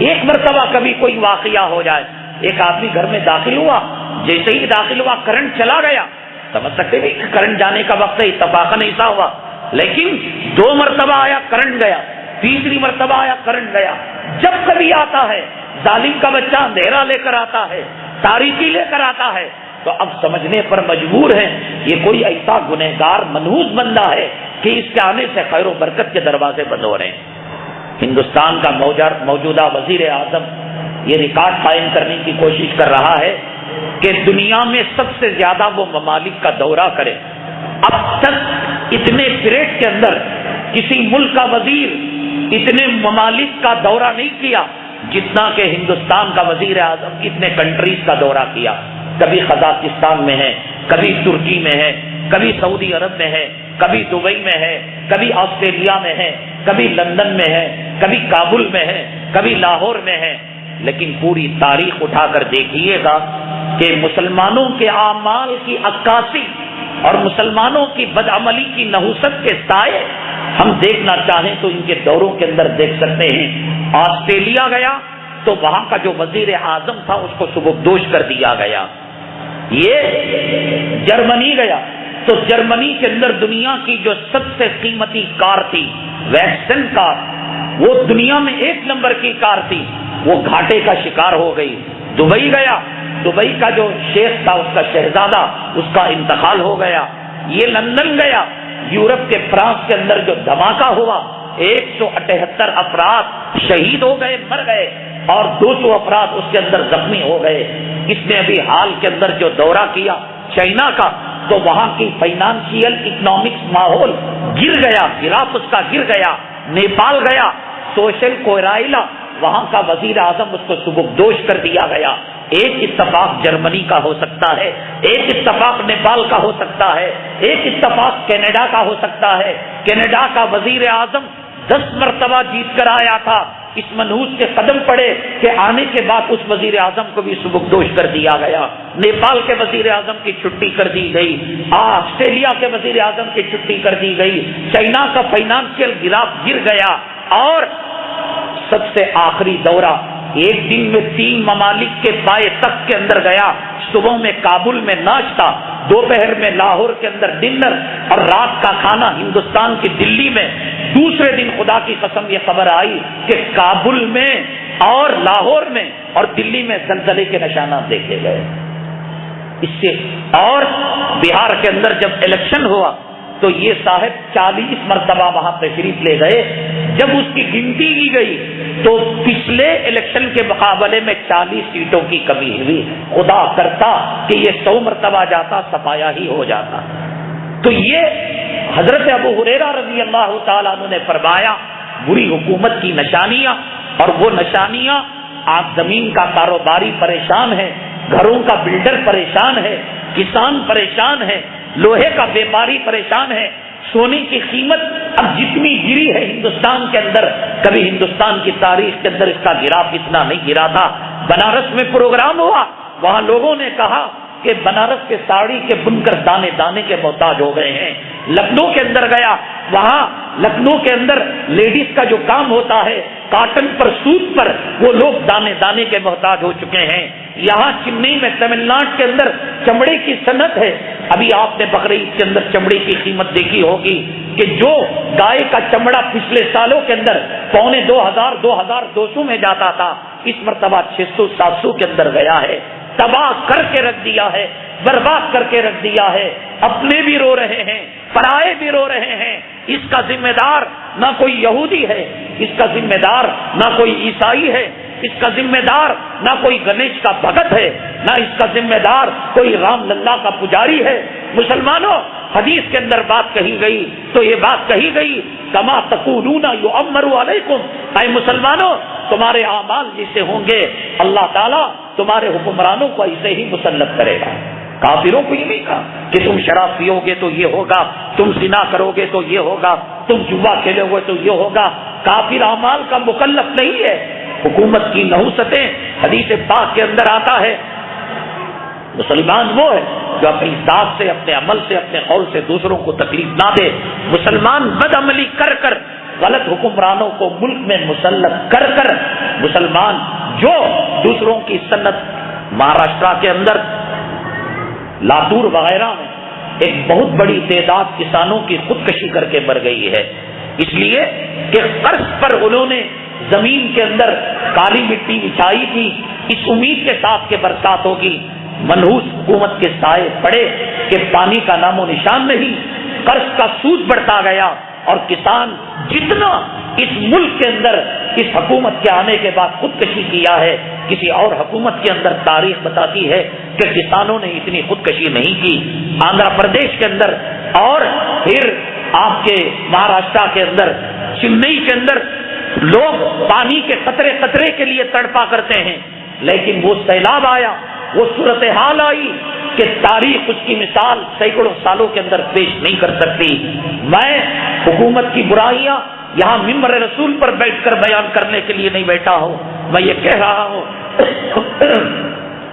ایک مرتبہ کبھی کوئی واقعہ ہو جائے، ایک آدمی گھر میں داخل ہوا، جیسے ہی داخل ہوا کرنٹ چلا گیا، سمجھ سکتے بھی کہ کرنٹ جانے کا وقت ہے، اتفاقاً ایسا ہوا، لیکن دو مرتبہ آیا کرنٹ گیا، تیسری مرتبہ آیا کرنٹ گیا۔ جب کبھی آتا ہے ظالم کا بچہ اندھیرا لے کر آتا ہے، تاریکی لے کر آتا ہے، تو اب سمجھنے پر مجبور ہے یہ کوئی ایسا گنہگار منحوس بندہ ہے کہ اس کے آنے سے خیر و برکت کے دروازے بند ہو رہے ہیں۔ ہندوستان کا موجودہ وزیر اعظم یہ ریکارڈ قائم کرنے کی کوشش کر رہا ہے کہ دنیا میں سب سے زیادہ وہ ممالک کا دورہ کرے۔ اب تک اتنے پیریڈ کے اندر کسی ملک کا وزیر اتنے ممالک کا دورہ نہیں کیا جتنا کہ ہندوستان کا وزیر اعظم اتنے کنٹریز کا دورہ کیا۔ کبھی قزاقستان میں ہے، کبھی ترکی میں ہے، کبھی سعودی عرب میں ہے، کبھی دبئی میں ہے، کبھی آسٹریلیا میں ہے، کبھی لندن میں ہے، کبھی کابل میں ہے، کبھی لاہور میں ہے، لیکن پوری تاریخ اٹھا کر دیکھیے گا کہ مسلمانوں کے اعمال کی عکاسی اور مسلمانوں کی بدعملی کی نحوست کے سائے ہم دیکھنا چاہیں تو ان کے دوروں کے اندر دیکھ سکتے ہیں۔ آسٹریلیا گیا تو وہاں کا جو وزیر اعظم تھا اس کو سبکدوش کر دیا گیا۔ یہ جرمنی گیا تو جرمنی کے اندر دنیا کی جو سب سے قیمتی کار تھی ویکسن کار، وہ دنیا میں 1 نمبر کی کار تھی، وہ گھاٹے کا شکار ہو گئی۔ دبئی گیا، دبئی کا جو شیخ تھا اس کا شہزادہ، اس کا انتقال ہو گیا۔ یہ لندن گیا، یورپ کے فرانس کے اندر جو دھماکہ ہوا 178 افراد شہید ہو گئے، مر گئے، اور 200 افراد اس کے اندر زخمی ہو گئے۔ اس نے ابھی حال کے اندر جو دورہ کیا چائنا کا، تو وہاں کی فائنانشیل اکنامکس ماحول گر گیا، گراف اس کا گر گیا۔ نیپال گیا، سوشل کوئرائلا وہاں کا وزیر اعظم، اس کو سبکدوش کر دیا گیا۔ ایک اتفاق جرمنی کا ہو سکتا ہے، ایک اتفاق نیپال کا ہو سکتا ہے، ایک اتفاق کینیڈا کا ہو سکتا ہے۔ کینیڈا کا وزیر اعظم 10 مرتبہ جیت کر آیا تھا، اس منحوس کے قدم پڑے کہ آنے کے بعد اس وزیر اعظم کو بھی سبکدوش کر دیا گیا۔ نیپال کے وزیر اعظم کی چھٹی کر دی گئی، آسٹریلیا کے وزیر اعظم کی چھٹی کر دی گئی، چائنا کا فائنانشیل گراف گر گیا، اور سب سے آخری دورہ ایک دن میں 3 ممالک کے پائے تخت کے اندر گیا۔ صبح میں کابل میں ناشتہ، دوپہر میں لاہور کے اندر ڈنر، اور رات کا کھانا ہندوستان کی دلی میں۔ دوسرے دن خدا کی قسم یہ خبر آئی کہ کابل میں اور لاہور میں اور دلی میں زلزلے کے نشانات دیکھے گئے۔ اس سے اور بہار کے اندر جب الیکشن ہوا تو یہ صاحب 40 مرتبہ وہاں تشریف لے گئے۔ جب اس کی گنتی کی گئی تو پچھلے الیکشن کے مقابلے میں 40 سیٹوں کی کمی ہوئی۔ خدا کرتا کہ یہ 100 مرتبہ جاتا، صفایا ہی ہو جاتا۔ تو یہ حضرت ابو ہریرہ رضی اللہ تعالیٰ عنہ نے فرمایا بری حکومت کی نشانیاں، اور وہ نشانیاں آپ زمین کا کاروباری پریشان ہے، گھروں کا بلڈر پریشان ہے، کسان پریشان ہے، لوہے کا بیپاری پریشان ہے۔ سونے کی قیمت اب جتنی گری ہے ہندوستان کے اندر، کبھی ہندوستان کی تاریخ کے اندر اس کا گراف اتنا نہیں گرا تھا۔ بنارس میں پروگرام ہوا، وہاں لوگوں نے کہا کہ بنارس کے ساڑی کے بنکر دانے دانے کے محتاج ہو گئے ہیں۔ لکھنؤ کے اندر گیا، وہاں لکھنؤ کے اندر لیڈیز کا جو کام ہوتا ہے کاٹن پر، سوت پر، وہ لوگ دانے دانے کے محتاج ہو چکے ہیں۔ یہاں چنئی میں تمل ناڈو کے اندر چمڑے کی صنعت ہے۔ ابھی آپ نے بقرعید کے اندر چمڑے کی قیمت دیکھی ہوگی کہ جو گائے کا چمڑا پچھلے سالوں کے اندر 2500 2200 میں جاتا تھا، اس مرتبہ 600 700 کے اندر گیا ہے۔ تباہ کر کے رکھ دیا ہے، برباد کر کے رکھ دیا ہے۔ اپنے بھی رو رہے ہیں، پرائے بھی رو رہے ہیں۔ اس کا ذمہ دار نہ کوئی یہودی ہے، اس کا ذمہ دار نہ کوئی عیسائی ہے، اس کا ذمہ دار نہ کوئی گنیش کا بھگت ہے، نہ اس کا ذمہ دار کوئی رام للا کا پجاری ہے۔ مسلمانوں، حدیث کے اندر بات کہی گئی تو یہ بات کہی گئی کما تقولون یؤمر علیکم، اے مسلمانوں تمہارے اعمال جیسے ہوں گے اللہ تعالیٰ تمہارے حکمرانوں کو ایسے ہی مسلط کرے گا۔ کافروں کو یہ نہیں کہا کہ تم شراب پیو گے تو یہ ہوگا، تم زنا کرو گے تو یہ ہوگا، تم جوا کھیلو گے تو یہ ہوگا۔ کافر اعمال کا مکلف نہیں ہے۔ حکومت کی نحوستیں، حدیث پاک کے اندر آتا ہے مسلمان وہ ہے جو اپنی ذات سے، اپنے عمل سے، اپنے قول سے دوسروں کو تکلیف نہ دے۔ مسلمان بد عملی کر کر، غلط حکمرانوں کو ملک میں مسلط کر کر، مسلمان جو دوسروں کی سنت، مہاراشٹرا کے اندر لاتور وغیرہ میں ایک بہت بڑی تعداد کسانوں کی خودکشی کر کے مر گئی ہے، اس لیے کہ قرض پر انہوں نے زمین کے اندر کالی مٹی بچھائی تھی، اس امید کے ساتھ کہ برسات ہوگی۔ منحوس حکومت کے سائے پڑے کہ پانی کا نام و نشان نہیں، قرض کا سود بڑھتا گیا، اور کسان جتنا اس ملک کے اندر اس حکومت کے آنے کے بعد خودکشی کیا ہے، کسی اور حکومت کے اندر تاریخ بتاتی ہے کہ کسانوں نے اتنی خودکشی نہیں کی۔ آندھرا پردیش کے اندر اور پھر آپ کے مہاراشٹرا کے اندر، چنئی کے اندر لوگ پانی کے قطرے قطرے کے لیے تڑپا کرتے ہیں، لیکن وہ سیلاب آیا، وہ صورتحال آئی کہ تاریخ اس کی مثال سینکڑوں سالوں کے اندر پیش نہیں کر سکتی۔ میں حکومت کی برائیاں یہاں ممبر رسول پر بیٹھ کر بیان کرنے کے لیے نہیں بیٹھا ہوں، میں یہ کہہ رہا ہوں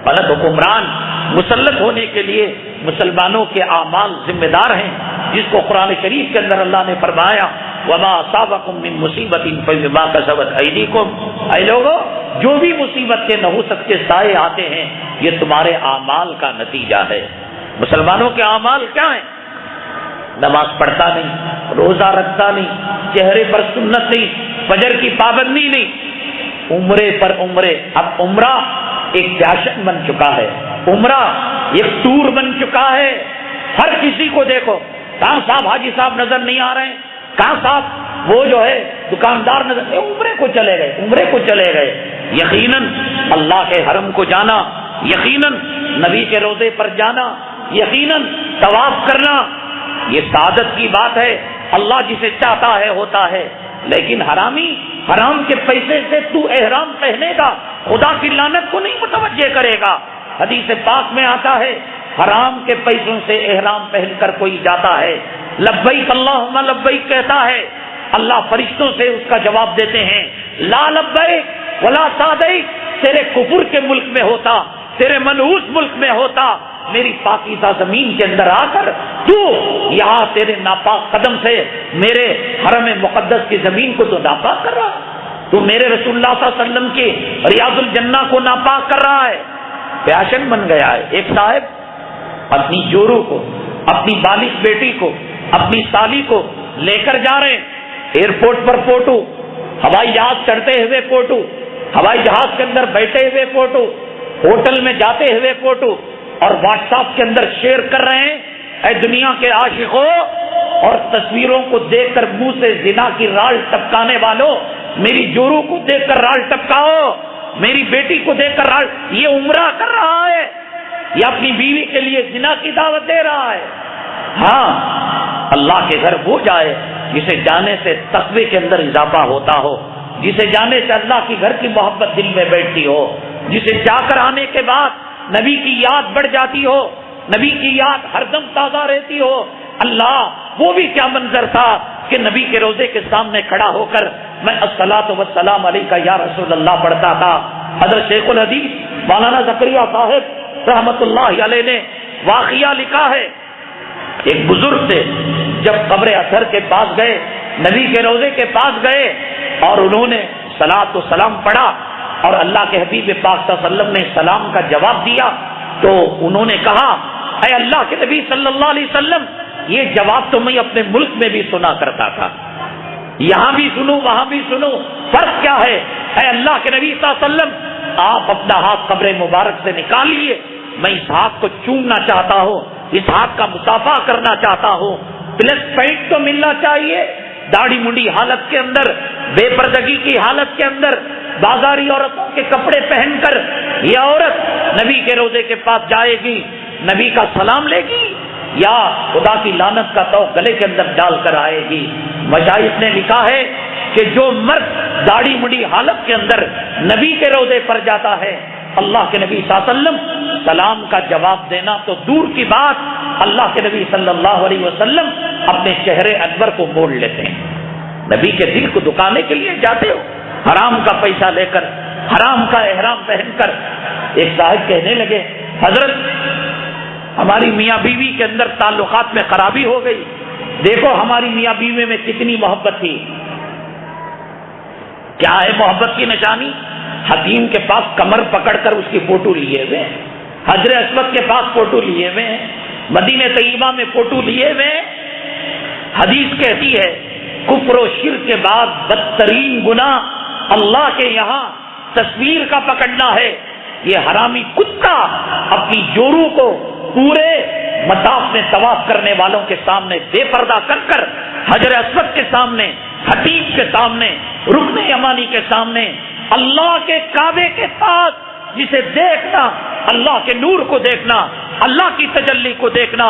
غلط حکمران مسلط ہونے کے لیے مسلمانوں کے اعمال ذمہ دار ہیں، جس کو قرآن شریف کے اندر اللہ نے فرمایا وما اصابکم من مصیبت فبما کسبت ایدیکم، اے لوگو جو بھی مصیبت کے نحوست کے سائے آتے ہیں یہ تمہارے اعمال کا نتیجہ ہے۔ مسلمانوں کے اعمال کیا ہیں؟ نماز پڑھتا نہیں، روزہ رکھتا نہیں، چہرے پر سنت نہیں، فجر کی پابندی نہیں، عمرے پر عمرے۔ اب عمرہ ایک فیشن بن چکا ہے، عمرہ ایک ٹور بن چکا ہے، ہر کسی کو دیکھو کہاں صاحب حاجی صاحب نظر نہیں آ رہے ہیں، کہاں صاحب وہ جو ہے دکاندار نظر، عمرے کو چلے گئے. یقیناً اللہ کے حرم کو جانا، یقیناً نبی کے روضے پر جانا، یقیناً طواف کرنا، یہ سعادت کی بات ہے. اللہ جسے چاہتا ہے ہوتا ہے. لیکن حرامی حرام کے پیسے سے تو احرام پہنے گا، خدا کی لعنت کو نہیں متوجہ کرے گا. حدیث پاک میں آتا ہے حرام کے پیسوں سے احرام پہن کر کوئی جاتا ہے، لبیک اللہم لبیک کہتا ہے، اللہ فرشتوں سے اس کا جواب دیتے ہیں لا لبیک ولا سعدیک. تیرے کفر کے ملک میں ہوتا، تیرے منحوس ملک میں ہوتا، میری پاکیزہ زمین کے اندر آ کر تو یہاں تیرے ناپاک قدم سے میرے حرم مقدس کی زمین کو تو ناپاک کر رہا ہے، تو میرے رسول اللہ صلی اللہ علیہ وسلم کی ریاض الجنہ کو ناپاک کر رہا ہے. پیاشن بن گیا ہے. ایک صاحب اپنی جورو کو، اپنی بالغ بیٹی کو، اپنی سالی کو لے کر جا رہے ہیں ایئرپورٹ پر فوٹو، ہوائی جہاز چڑھتے ہوئے فوٹو، ہوائی جہاز کے اندر بیٹھے ہوئے فوٹو، ہوٹل میں جاتے ہوئے فوٹو، اور واٹس ایپ کے اندر شیئر کر رہے ہیں. اے دنیا کے عاشقوں اور تصویروں کو دیکھ کر منہ سے زنا کی رال ٹپکانے والوں، میری جورو کو دیکھ کر رال ٹپکاؤ، میری بیٹی کو دیکھ کر رال. یہ عمرہ کر رہا ہے، یہ اپنی بیوی کے لیے زنا کی دعوت دے رہا ہے. ہاں، اللہ کے گھر وہ جائے جسے جانے سے تقوی کے اندر اضافہ ہوتا ہو، جسے جانے سے اللہ کی گھر کی محبت دل میں بیٹھتی ہو، جسے جا کر آنے کے بعد نبی کی یاد بڑھ جاتی ہو، نبی کی یاد ہر دم تازہ رہتی ہو. اللہ وہ بھی کیا منظر تھا کہ نبی کے روزے کے سامنے کھڑا ہو کر میں الصلاۃ والسلام علیکہ یا رسول اللہ پڑھتا تھا. حضرت شیخ الحدیث مولانا زکریا صاحب رحمت اللہ علیہ نے واقعہ لکھا ہے. ایک بزرگ تھے، جب قبر اطہر کے پاس گئے، نبی کے روزے کے پاس گئے اور انہوں نے صلاۃ و سلام پڑھا اور اللہ کے حبیب پاک صلی اللہ علیہ وسلم نے سلام کا جواب دیا، تو انہوں نے کہا اے اللہ کے نبی صلی اللہ علیہ وسلم، یہ جواب تو میں اپنے ملک میں بھی سنا کرتا تھا، یہاں بھی سنوں وہاں بھی سنوں، فرق کیا ہے؟ اے اللہ کے نبی صلی اللہ علیہ وسلم، آپ اپنا ہاتھ قبر مبارک سے نکالیے، میں اس ہاتھ کو چومنا چاہتا ہوں، اس ہاتھ کا مصافحہ کرنا چاہتا ہوں. پلس پوائنٹ تو ملنا چاہیے. داڑھی منڈی حالت کے اندر، بے پردگی کی حالت کے اندر، بازاری عورتوں کے کپڑے پہن کر یہ عورت نبی کے روزے کے پاس جائے گی، نبی کا سلام لے گی، یا خدا کی لعنت کا توق گلے کے اندر ڈال کر آئے گی. مشائخ نے لکھا ہے کہ جو مرد داڑھی منڈی حالت کے اندر نبی کے روزے پر جاتا ہے، اللہ کے نبی صلی اللہ علیہ وسلم سلام کا جواب دینا تو دور کی بات، اللہ کے نبی صلی اللہ علیہ وسلم اپنے چہرے انور کو موڑ لیتے ہیں. نبی کے دل کو دکانے کے لیے جاتے ہو، حرام کا پیسہ لے کر، حرام کا احرام پہن کر. ایک صاحب کہنے لگے حضرت ہماری میاں بیوی کے اندر تعلقات میں خرابی ہو گئی، دیکھو ہماری میاں بیوی میں کتنی محبت تھی. کیا ہے محبت کی نشانی؟ حکیم کے پاس کمر پکڑ کر اس کی فوٹو لیے ہوئے، حجر اسود کے پاس فوٹو لیے ہوئے، مدینہ طیبہ میں فوٹو لیے ہوئے. حدیث کہتی ہے کفر و شرک کے بعد بدترین گناہ اللہ کے یہاں تصویر کا پکڑنا ہے. یہ حرامی کتا اپنی جورو کو پورے مطاف میں طواف کرنے والوں کے سامنے بے پردہ کر کر، حجر اسود کے سامنے، حتیب کے سامنے، رکن یمانی کے سامنے، اللہ کے کعبے کے پاس، جسے دیکھنا اللہ کے نور کو دیکھنا، اللہ کی تجلی کو دیکھنا،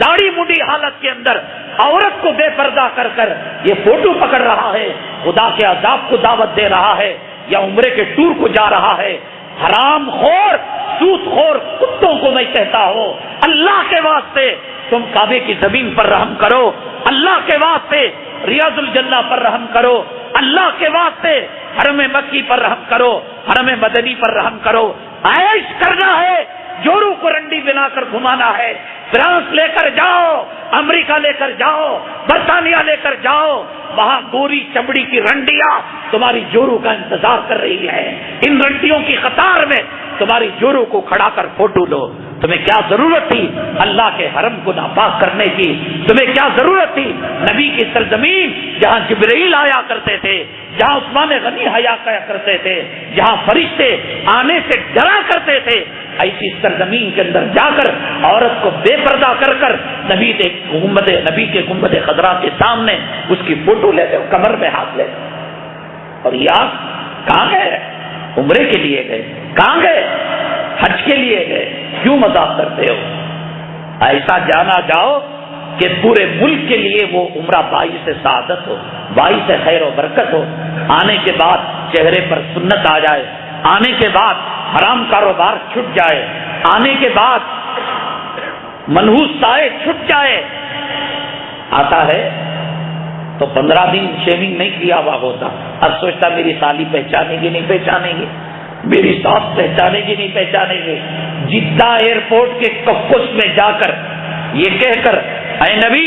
داڑھی منڈی حالت کے اندر عورت کو بے پردہ کر کر یہ فوٹو پکڑ رہا ہے، خدا کے عذاب کو دعوت دے رہا ہے یا عمرے کے ٹور کو جا رہا ہے. حرام خور، سود خور کتوں کو میں کہتا ہوں، اللہ کے واسطے تم کعبے کی زمین پر رحم کرو، اللہ کے واسطے ریاض الجنہ پر رحم کرو، اللہ کے واسطے حرم مکی پر رحم کرو، حرم مدنی پر رحم کرو. عیش کرنا ہے، جورو کو رنڈی بنا کر گھمانا ہے، فرانس لے کر جاؤ، امریکہ لے کر جاؤ، برطانیہ لے کر جاؤ، وہاں گوری چمڑی کی رنڈیاں تمہاری جورو کا انتظار کر رہی ہے. ان رنڈیوں کی قطار میں تمہاری جورو کو کھڑا کر فوٹو لو. تمہیں کیا ضرورت تھی اللہ کے حرم کو ناپاک کرنے کی؟ تمہیں کیا ضرورت تھی نبی کی سرزمین جہاں جبرائیل آیا کرتے تھے، جہاں عثمان غنی حیا کیا کرتے تھے، جہاں فرشتے آنے سے ڈرا کرتے تھے، ایسی سرزمین کے اندر جا کر عورت کو بے پردہ کر کر نبی کے گنبد خضرا کے سامنے اس کی فوٹو لیتے ہو، کمر میں ہاتھ لیتے، اور یہ آپ کہاں گئے؟ عمرے کے لیے گئے، کہاں گئے؟ حج کے لیے گئے، کیوں مذاق کرتے ہو؟ ایسا جانا جاؤ کہ پورے ملک کے لیے وہ عمرہ باعث سعادت ہو، باعث خیر و برکت ہو، آنے کے بعد چہرے پر سنت آ جائے، آنے کے بعد حرام کاروبار چھٹ جائے، آنے کے بعد منحوس سائے چھٹ جائے۔ آتا ہے تو 15 دن شیونگ نہیں کیا ہوا ہوتا، اب سوچتا میری سالی پہچانے گی نہیں پہچانے گی، میری ساس پہچانے گی نہیں پہچانے گی۔ جدہ ایئرپورٹ کے ککس میں جا کر یہ کہہ کر اے نبی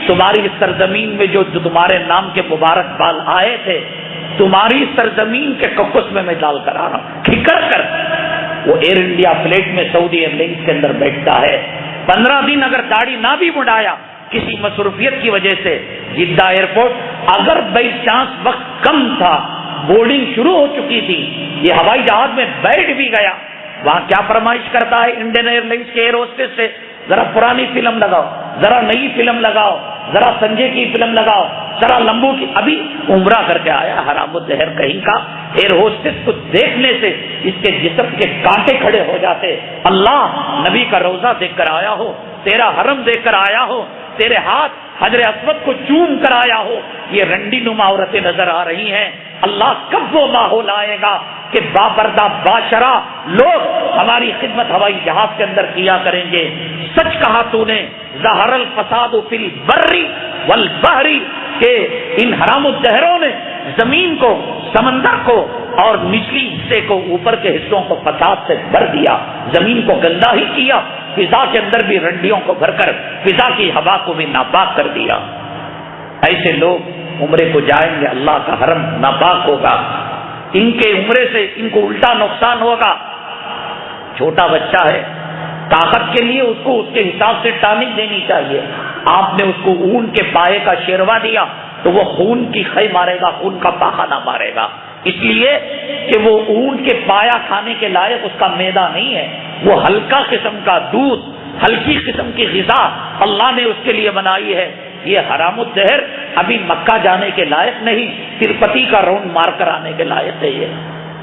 تمہاری سرزمین میں جو تمہارے نام کے مبارک بال آئے تھے، تمہاری سرزمین کے ککس میں ڈال کر آ رہا ہوں، ٹھکر کر وہ ایئر انڈیا فلائٹ میں سعودی ایئر لائنس کے اندر بیٹھتا ہے۔ 15 دن اگر داڑھی نہ بھی مڑایا کسی مصروفیت کی وجہ سے، جدہ ایئرپورٹ اگر بائی چانس وقت کم تھا، بورڈنگ شروع ہو چکی تھی، یہ ہوائی جہاز میں بیٹھ بھی گیا، وہاں کیا فرمائش کرتا ہے انڈین ایئر لائنس کے ایئر ہوسٹس سے؟ ذرا پرانی فلم لگاؤ، ذرا نئی فلم لگاؤ، ذرا سنجے کی فلم لگاؤ، ذرا لمبو کی۔ ابھی عمرہ کر کے آیا حرام الدہر کہیں کا، ایئر ہوسٹس کو دیکھنے سے اس کے جسم کے کانٹے کھڑے ہو جاتے۔ اللہ نبی کا روضہ دیکھ کر آیا ہو، تیرا حرم دیکھ کر آیا ہو، تیرے ہاتھ حجر اسود کو چوم کر آیا ہو، یہ رنڈی نما عورتیں نظر آ رہی ہیں۔ اللہ کب وہ ماحول آئے گا کہ بابردہ باشرہ لوگ ہماری خدمت ہوائی جہاز کے اندر کیا کریں گے؟ سچ کہا تو نے، ظہر الفساد فی البر والبحر، کہ ان حرام الدہروں نے زمین کو، سمندر کو اور نچلی حصے کو، اوپر کے حصوں کو فساد سے بھر دیا، زمین کو گندا ہی کیا، فضا کے اندر بھی رنڈیوں کو بھر کر فضا کی ہوا کو بھی ناپاک کر دیا۔ ایسے لوگ عمرے کو جائیں گے، اللہ کا حرم ناپاک ہوگا، ان کے عمرے سے ان کو الٹا نقصان ہوگا۔ چھوٹا بچہ ہے، طاقت کے لیے اس کو اس کے حساب سے ٹانک دینی چاہیے۔ آپ نے اس کو اون کے پائے کا شیروا دیا تو وہ خون کی خے مارے گا، خون کا پاخانہ مارے گا، اس لیے کہ وہ اون کے پایا کھانے کے لائق اس کا میدا نہیں ہے، وہ ہلکا قسم کا دودھ، ہلکی قسم کی غذا اللہ نے اس کے لیے بنائی ہے۔ یہ حرام الدہر ابھی مکہ جانے کے لائق نہیں، تروپتی کا راؤنڈ مار کر آنے کے لائق ہے۔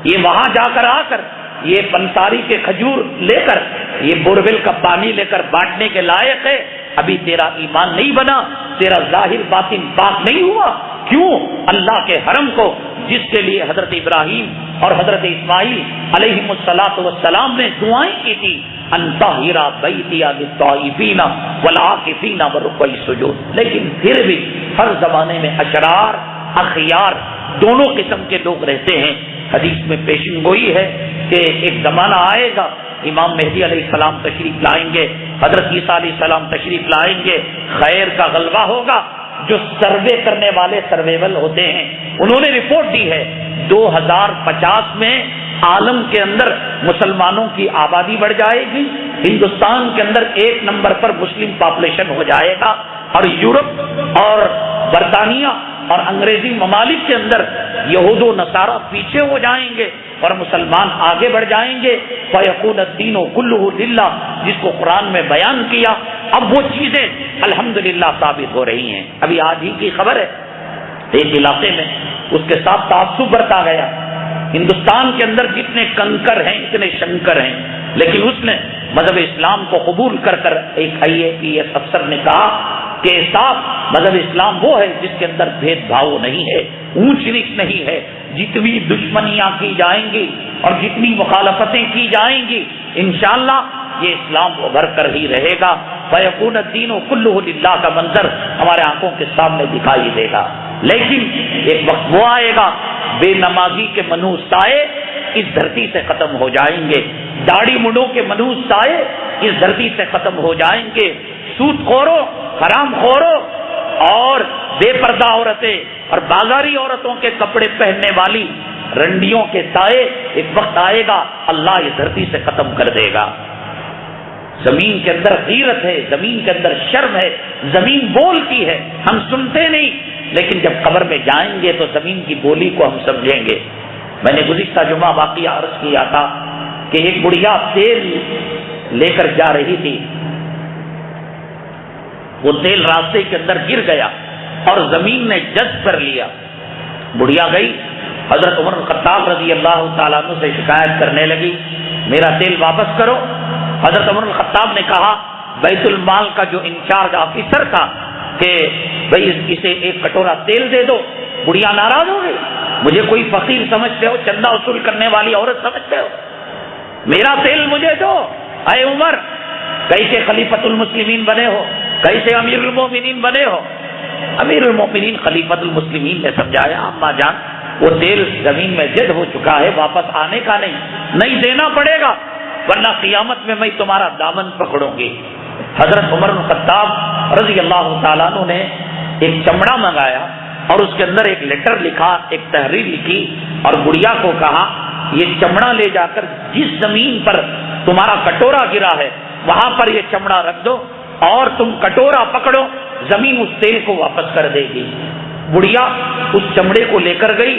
یہ وہاں جا کر آ کر یہ پنساری کے کھجور لے کر، یہ بورویل کا پانی لے کر بانٹنے کے لائق ہے۔ ابھی تیرا ایمان نہیں بنا، تیرا ظاہر باطن پاک نہیں ہوا۔ کیوں؟ اللہ کے حرم کو، جس کے لیے حضرت ابراہیم اور حضرت اسماعیل علیہم الصلاۃ والسلام نے دعائیں کی تھی، ان طاہر بیتی للطائفین والعاکفین والرکع السجود، لیکن پھر بھی ہر زمانے میں اشرار اخیار دونوں قسم کے لوگ رہتے ہیں۔ حدیث میں پیشن گوئی ہے کہ ایک زمانہ آئے گا، امام مہدی علیہ السلام تشریف لائیں گے، حضرت عیسیٰ علیہ السلام تشریف لائیں گے، خیر کا غلبہ ہوگا۔ جو سروے کرنے والے سرویول ہوتے ہیں انہوں نے رپورٹ دی ہے 2050 میں عالم کے اندر مسلمانوں کی آبادی بڑھ جائے گی، ہندوستان کے اندر 1 نمبر پر مسلم پاپولیشن ہو جائے گا، اور یورپ اور برطانیہ اور انگریزی ممالک کے اندر یہود و نصارہ پیچھے ہو جائیں گے اور مسلمان آگے بڑھ جائیں گے۔ فَيَكُونَ الدِّينُ كُلُّهُ لِلَّهِ، جس کو قرآن میں بیان کیا۔ اب وہ چیزیں الحمدللہ ثابت ہو رہی ہیں۔ ابھی آج ہی کی خبر ہے، ایک علاقے میں اس کے ساتھ تعصب برتا گیا۔ ہندوستان کے اندر جتنے کنکر ہیں اتنے شنکر ہیں، لیکن اس نے مذہب اسلام کو قبول کر کر ایک IAS افسر نے کہا کہ صاحب مذہب اسلام وہ ہے جس کے اندر بھید بھاؤ نہیں ہے، اونچ نیچ نہیں ہے، جتنی دشمنیاں کی جائیں گی اور جتنی مخالفتیں کی جائیں گی انشاءاللہ یہ اسلام ابھر کر ہی رہے گا۔ فَيَكُونَ الدِّينُ كُلُّهُ لِلَّهِ کا منظر ہمارے آنکھوں کے سامنے دکھائی دے گا، لیکن ایک وقت وہ آئے گا بے نمازی کے منحوس سائے اس دھرتی سے ختم ہو جائیں گے، داڑھی منڈوں کے منحوس سائے اس دھرتی سے ختم ہو جائیں گے، سود خوروں، حرام خوروں اور بے پردہ عورتیں اور بازاری عورتوں کے کپڑے پہننے والی رنڈیوں کے سائے ایک وقت آئے گا اللہ یہ دھرتی سے ختم کر دے گا۔ زمین کے اندر غیرت ہے، زمین کے اندر شرم ہے، زمین بولتی ہے، ہم سنتے نہیں، لیکن جب قبر میں جائیں گے تو زمین کی بولی کو ہم سمجھیں گے۔ میں نے گزشتہ جمعہ واقعہ عرض کیا تھا کہ ایک بڑھیا تیل لے کر جا رہی تھی، وہ تیل راستے کے اندر گر گیا اور زمین نے جذب کر لیا۔ بڑھیا گئی، حضرت عمر الخطاب رضی اللہ تعالیٰ عنہ سے شکایت کرنے لگی، میرا تیل واپس کرو۔ حضرت عمر الخطاب نے کہا بیت المال کا جو انچارج آفیسر تھا کہ بھئی اسے ایک کٹورا تیل دے دو۔ بڑھیا ناراض ہو گئی، مجھے کوئی فقیر سمجھتے ہو، چندہ وصول کرنے والی عورت سمجھتے ہو، میرا تیل مجھے دو۔ اے عمر، کیسے خلیفۃ المسلمین بنے ہو، کیسے امیر المومنین بنے ہو؟ امیر المومنین خلیفۃ المسلمین نے سمجھایا اما جان وہ تیل زمین میں جد ہو چکا ہے، واپس آنے کا نہیں دینا پڑے گا، ورنہ قیامت میں میں تمہارا دامن پکڑوں گی۔ حضرت عمر بن خطاب رضی اللہ تعالیٰ عنہ نے ایک چمڑا منگایا اور اس کے اندر ایک لیٹر لکھا، ایک تحریر لکھی اور گڑیا کو کہا یہ چمڑا لے جا کر جس زمین پر تمہارا کٹورا گرا ہے وہاں پر یہ چمڑا رکھ دو اور تم کٹورا پکڑو، زمین اس تیل کو واپس کر دے گی۔ بڑھیا اس چمڑے کو لے کر گئی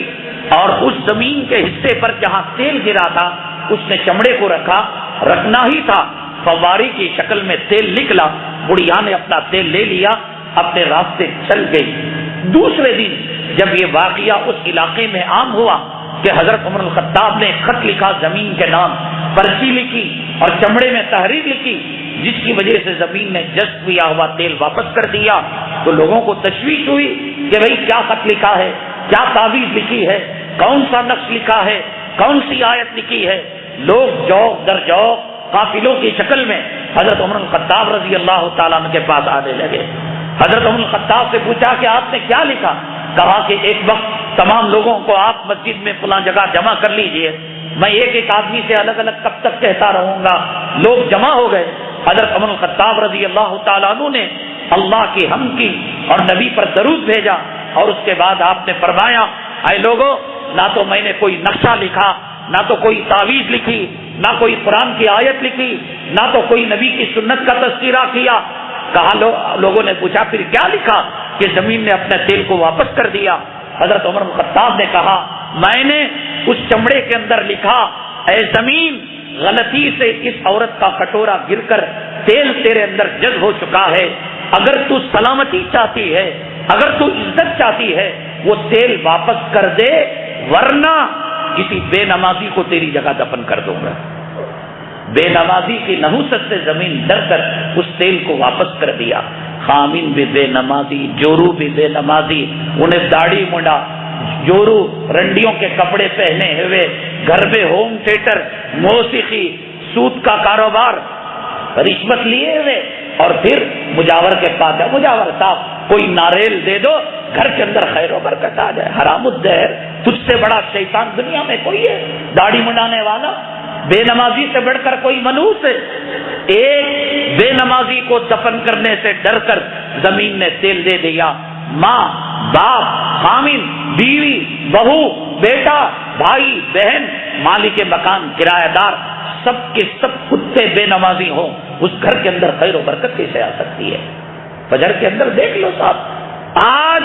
اور اس زمین کے حصے پر جہاں تیل گرا تھا اس نے چمڑے کو رکھا، رکھنا ہی تھا، فواری کی شکل میں تیل نکلا، بڑھیا نے اپنا تیل لے لیا، اپنے راستے چل گئی۔ دوسرے دن جب یہ واقعہ اس علاقے میں عام ہوا کہ حضرت عمر الخطاب نے خط لکھا، زمین کے نام پرچی لکھی اور چمڑے میں تحریر لکھی جس کی وجہ سے زمین نے جذب کیا ہوا تیل واپس کر دیا، تو لوگوں کو تشویش ہوئی کہ بھئی کیا خط لکھا ہے، کیا تعویذ لکھی ہے، کون سا نقش لکھا ہے، کون سی آیت لکھی ہے۔ لوگ جوق در جوق قافلوں کی شکل میں حضرت عمر الخطاب رضی اللہ تعالیٰ عنہ کے پاس آنے لگے۔ حضرت عمر الخطاب سے پوچھا کہ آپ نے کیا لکھا؟ کہا کہ ایک وقت تمام لوگوں کو آپ مسجد میں فلاں جگہ جمع کر لیجئے، میں ایک ایک آدمی سے الگ الگ کب تک کہتا رہوں گا۔ لوگ جمع ہو گئے، حضرت عمر الخطاب رضی اللہ تعالیٰ عنہ نے اللہ کی حمد کی اور نبی پر درود بھیجا اور اس کے بعد آپ نے فرمایا اے لوگو، نہ تو میں نے کوئی نقشہ لکھا، نہ تو کوئی تعویذ لکھی، نہ کوئی قرآن کی آیت لکھی، نہ تو کوئی نبی کی سنت کا تذکرہ کیا۔ کہا لوگوں نے پوچھا پھر کیا لکھا؟ کہ زمین نے اپنے تیل کو واپس کر دیا۔ حضرت عمر بن خطاب نے کہا میں نے اس چمڑے کے اندر لکھا اے زمین، غلطی سے اس عورت کا کٹورا گر کر تیل تیرے اندر جذب ہو چکا ہے، اگر تو سلامتی چاہتی ہے، اگر تو عزت چاہتی ہے وہ تیل واپس کر دے، ورنہ کسی بے نمازی کو تیری جگہ دفن کر دوں گا۔ بے نمازی کی نحوست سے زمین ڈر کر اس تیل کو واپس کر دیا۔ خامن بھی بے نمازی، جورو بھی بے نمازی، انہیں داڑھی منڈا، جورو رنڈیوں کے کپڑے پہنے ہوئے، گھر میں ہوم تھیٹر، موسیقی، سود کا کاروبار، رشوت لیے ہوئے، اور پھر مجاور کے پاس ہے، مجاور صاحب کوئی ناریل دے دو، گھر کے اندر خیر و برکت آ جائے۔ حرام الدہر، تجھ سے بڑا شیطان دنیا میں کوئی ہے؟ داڑھی منڈانے والا، بے نمازی سے بڑھ کر کوئی منحوس ہے؟ ایک بے نمازی کو دفن کرنے سے ڈر کر زمین نے تیل دے دیا۔ ماں، باپ، خامن، بیوی، بہو، بیٹا، بھائی، بہن، مالک مکان، کرایہ دار، سب کے سب کتے بے نمازی ہوں، اس گھر کے اندر خیر و برکت کیسے آ سکتی ہے؟ فجر کے اندر دیکھ لو صاحب، آج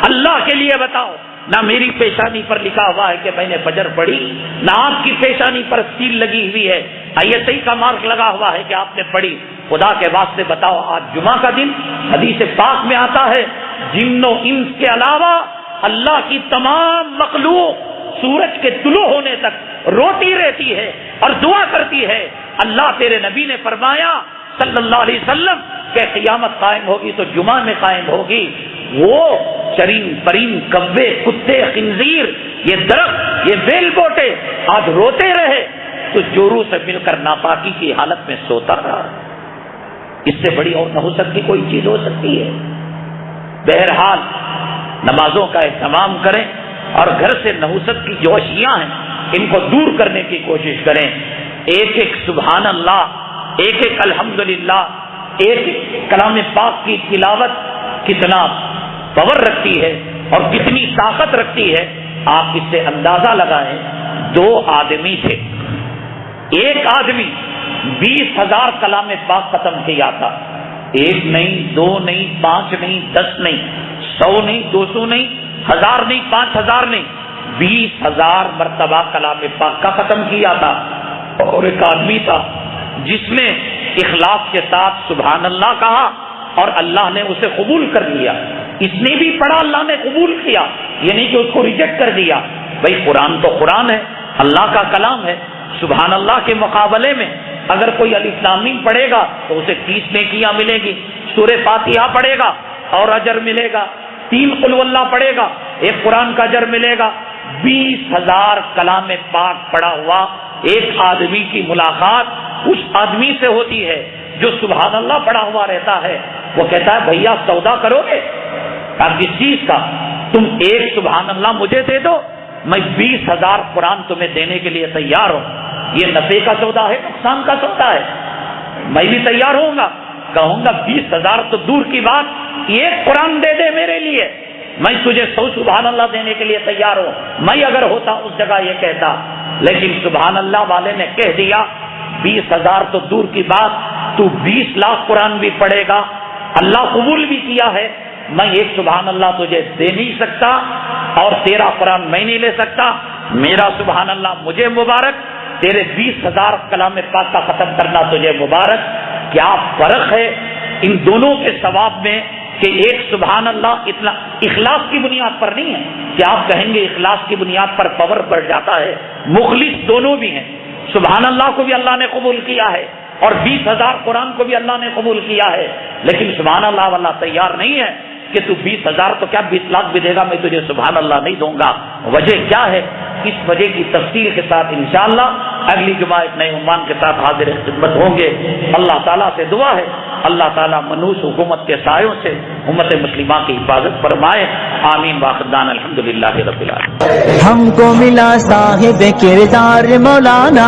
اللہ کے لیے بتاؤ، نہ میری پیشانی پر لکھا ہوا ہے کہ میں نے فجر پڑھی، نہ آپ کی پیشانی پر سیل لگی ہوئی ہے، ISI کا مارک لگا ہوا ہے کہ آپ نے پڑھی۔ خدا کے واسطے بتاؤ، آج جمعہ کا دن، حدیث پاک میں آتا ہے جن و انس کے علاوہ اللہ کی تمام مخلوق سورج کے طلوع ہونے تک روتی رہتی ہے اور دعا کرتی ہے۔ اللہ تیرے نبی نے فرمایا صلی اللہ علیہ وسلم کہ قیامت قائم ہوگی تو جمعہ میں قائم ہوگی، وہ چرین پرین، کوے، کتے، خنزیر، یہ درخت، یہ بیل بوٹے آج روتے رہے تو جورو سے مل کر ناپاکی کی حالت میں سوتا رہا۔ اس سے بڑی اور نحوست کی کوئی چیز ہو سکتی ہے؟ بہرحال نمازوں کا اہتمام کریں اور گھر سے نحوست کی جو اشیاء ہیں ان کو دور کرنے کی کوشش کریں۔ ایک ایک سبحان اللہ، ایک ایک الحمدللہ، ایک ایک کلام پاک کی تلاوت کتنا پاور رکھتی ہے اور کتنی طاقت رکھتی ہے، آپ اس سے اندازہ لگائیں۔ 2 آدمی تھے، ایک آدمی 20,000 کلام پاک ختم کیا تھا، 1 نہیں، 2 نہیں، 5 نہیں، 10 نہیں، 100 نہیں، 200 نہیں، 1000 نہیں، 5000 نہیں، 20,000 مرتبہ کلام پاک کا ختم کیا تھا۔ اور ایک آدمی تھا جس نے اخلاص کے ساتھ سبحان اللہ کہا اور اللہ نے اسے قبول کر لیا. اس نے بھی پڑھا, اللہ نے قبول کیا, یہ نہیں کہ اس کو ریجیکٹ کر دیا. بھائی قرآن تو قرآن ہے, اللہ کا کلام ہے. سبحان اللہ کے مقابلے میں اگر کوئی الف لام میم پڑھے گا تو اسے 30 نیکیاں ملے گی. سورہ فاتحہ پڑھے گا اور اجر ملے گا. 3 قل واللہ پڑھے گا, 1 قرآن کا اجر ملے گا. 20,000 کلام پاک پڑھا ہوا ایک آدمی کی ملاقات اس آدمی سے ہوتی ہے جو سبحان اللہ پڑھا ہوا رہتا ہے. وہ کہتا ہے بھیا سودا کرو گے؟ آپ کس چیز کا؟ تم 1 سبحان اللہ مجھے دے دو, میں 20,000 قرآن تمہیں دینے کے لیے تیار ہوں. یہ نفع کا سودا ہے, نقصان کا سودا ہے. میں بھی تیار ہوں گا, کہوں گا 20,000 تو دور کی بات, 1 قرآن دے دے میرے لیے, میں تجھے 100 سبحان اللہ دینے کے لیے تیار ہوں. میں اگر ہوتا اس جگہ یہ کہتا, لیکن سبحان اللہ والے نے کہہ دیا 20,000 تو دور کی بات, تو 20 لاکھ قرآن بھی پڑھے گا, اللہ قبول بھی کیا ہے, میں 1 سبحان اللہ تجھے دے نہیں سکتا اور تیرا قرآن میں نہیں لے سکتا. میرا سبحان اللہ مجھے مبارک, تیرے 20,000 کلام پاک کا ختم کرنا تجھے مبارک. کیا فرق ہے ان دونوں کے ثواب میں کہ 1 سبحان اللہ اتنا اخلاص کی بنیاد پر نہیں ہے کہ آپ کہیں گے اخلاص کی بنیاد پر پاور بڑھ جاتا ہے. مخلص دونوں بھی ہیں, سبحان اللہ کو بھی اللہ نے قبول کیا ہے اور 20,000 قرآن کو بھی اللہ نے قبول کیا ہے. لیکن سبحان اللہ والا تیار نہیں ہے کہ تو 20,000 تو کیا 20 لاکھ بھی دے گا, میں تجھے سبحان اللہ نہیں دوں گا. وجہ کیا ہے؟ اس وجہ کی تفصیل کے ساتھ انشاءاللہ اگلی جمعہ ایک نئے عنوان کے ساتھ حاضر خدمت ہوں گے. اللہ تعالیٰ سے دعا ہے اللہ تعالیٰ منوس حکومت کے سایوں سے امت مسلمہ کی حفاظت فرمائے. آمین. واخردان الحمدللہ رب العالمین. ہم کو ملا صاحب کردار مولانا,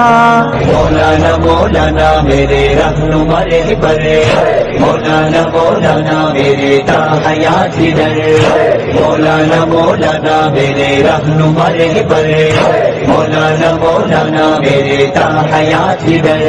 مولانا مولانا میرے رہنما رہبر, مولانا مولانا میرے تا حیات در, مولانا مولانا میرے رہنما رہبر, مولانا مولانا میرے تا حیات در.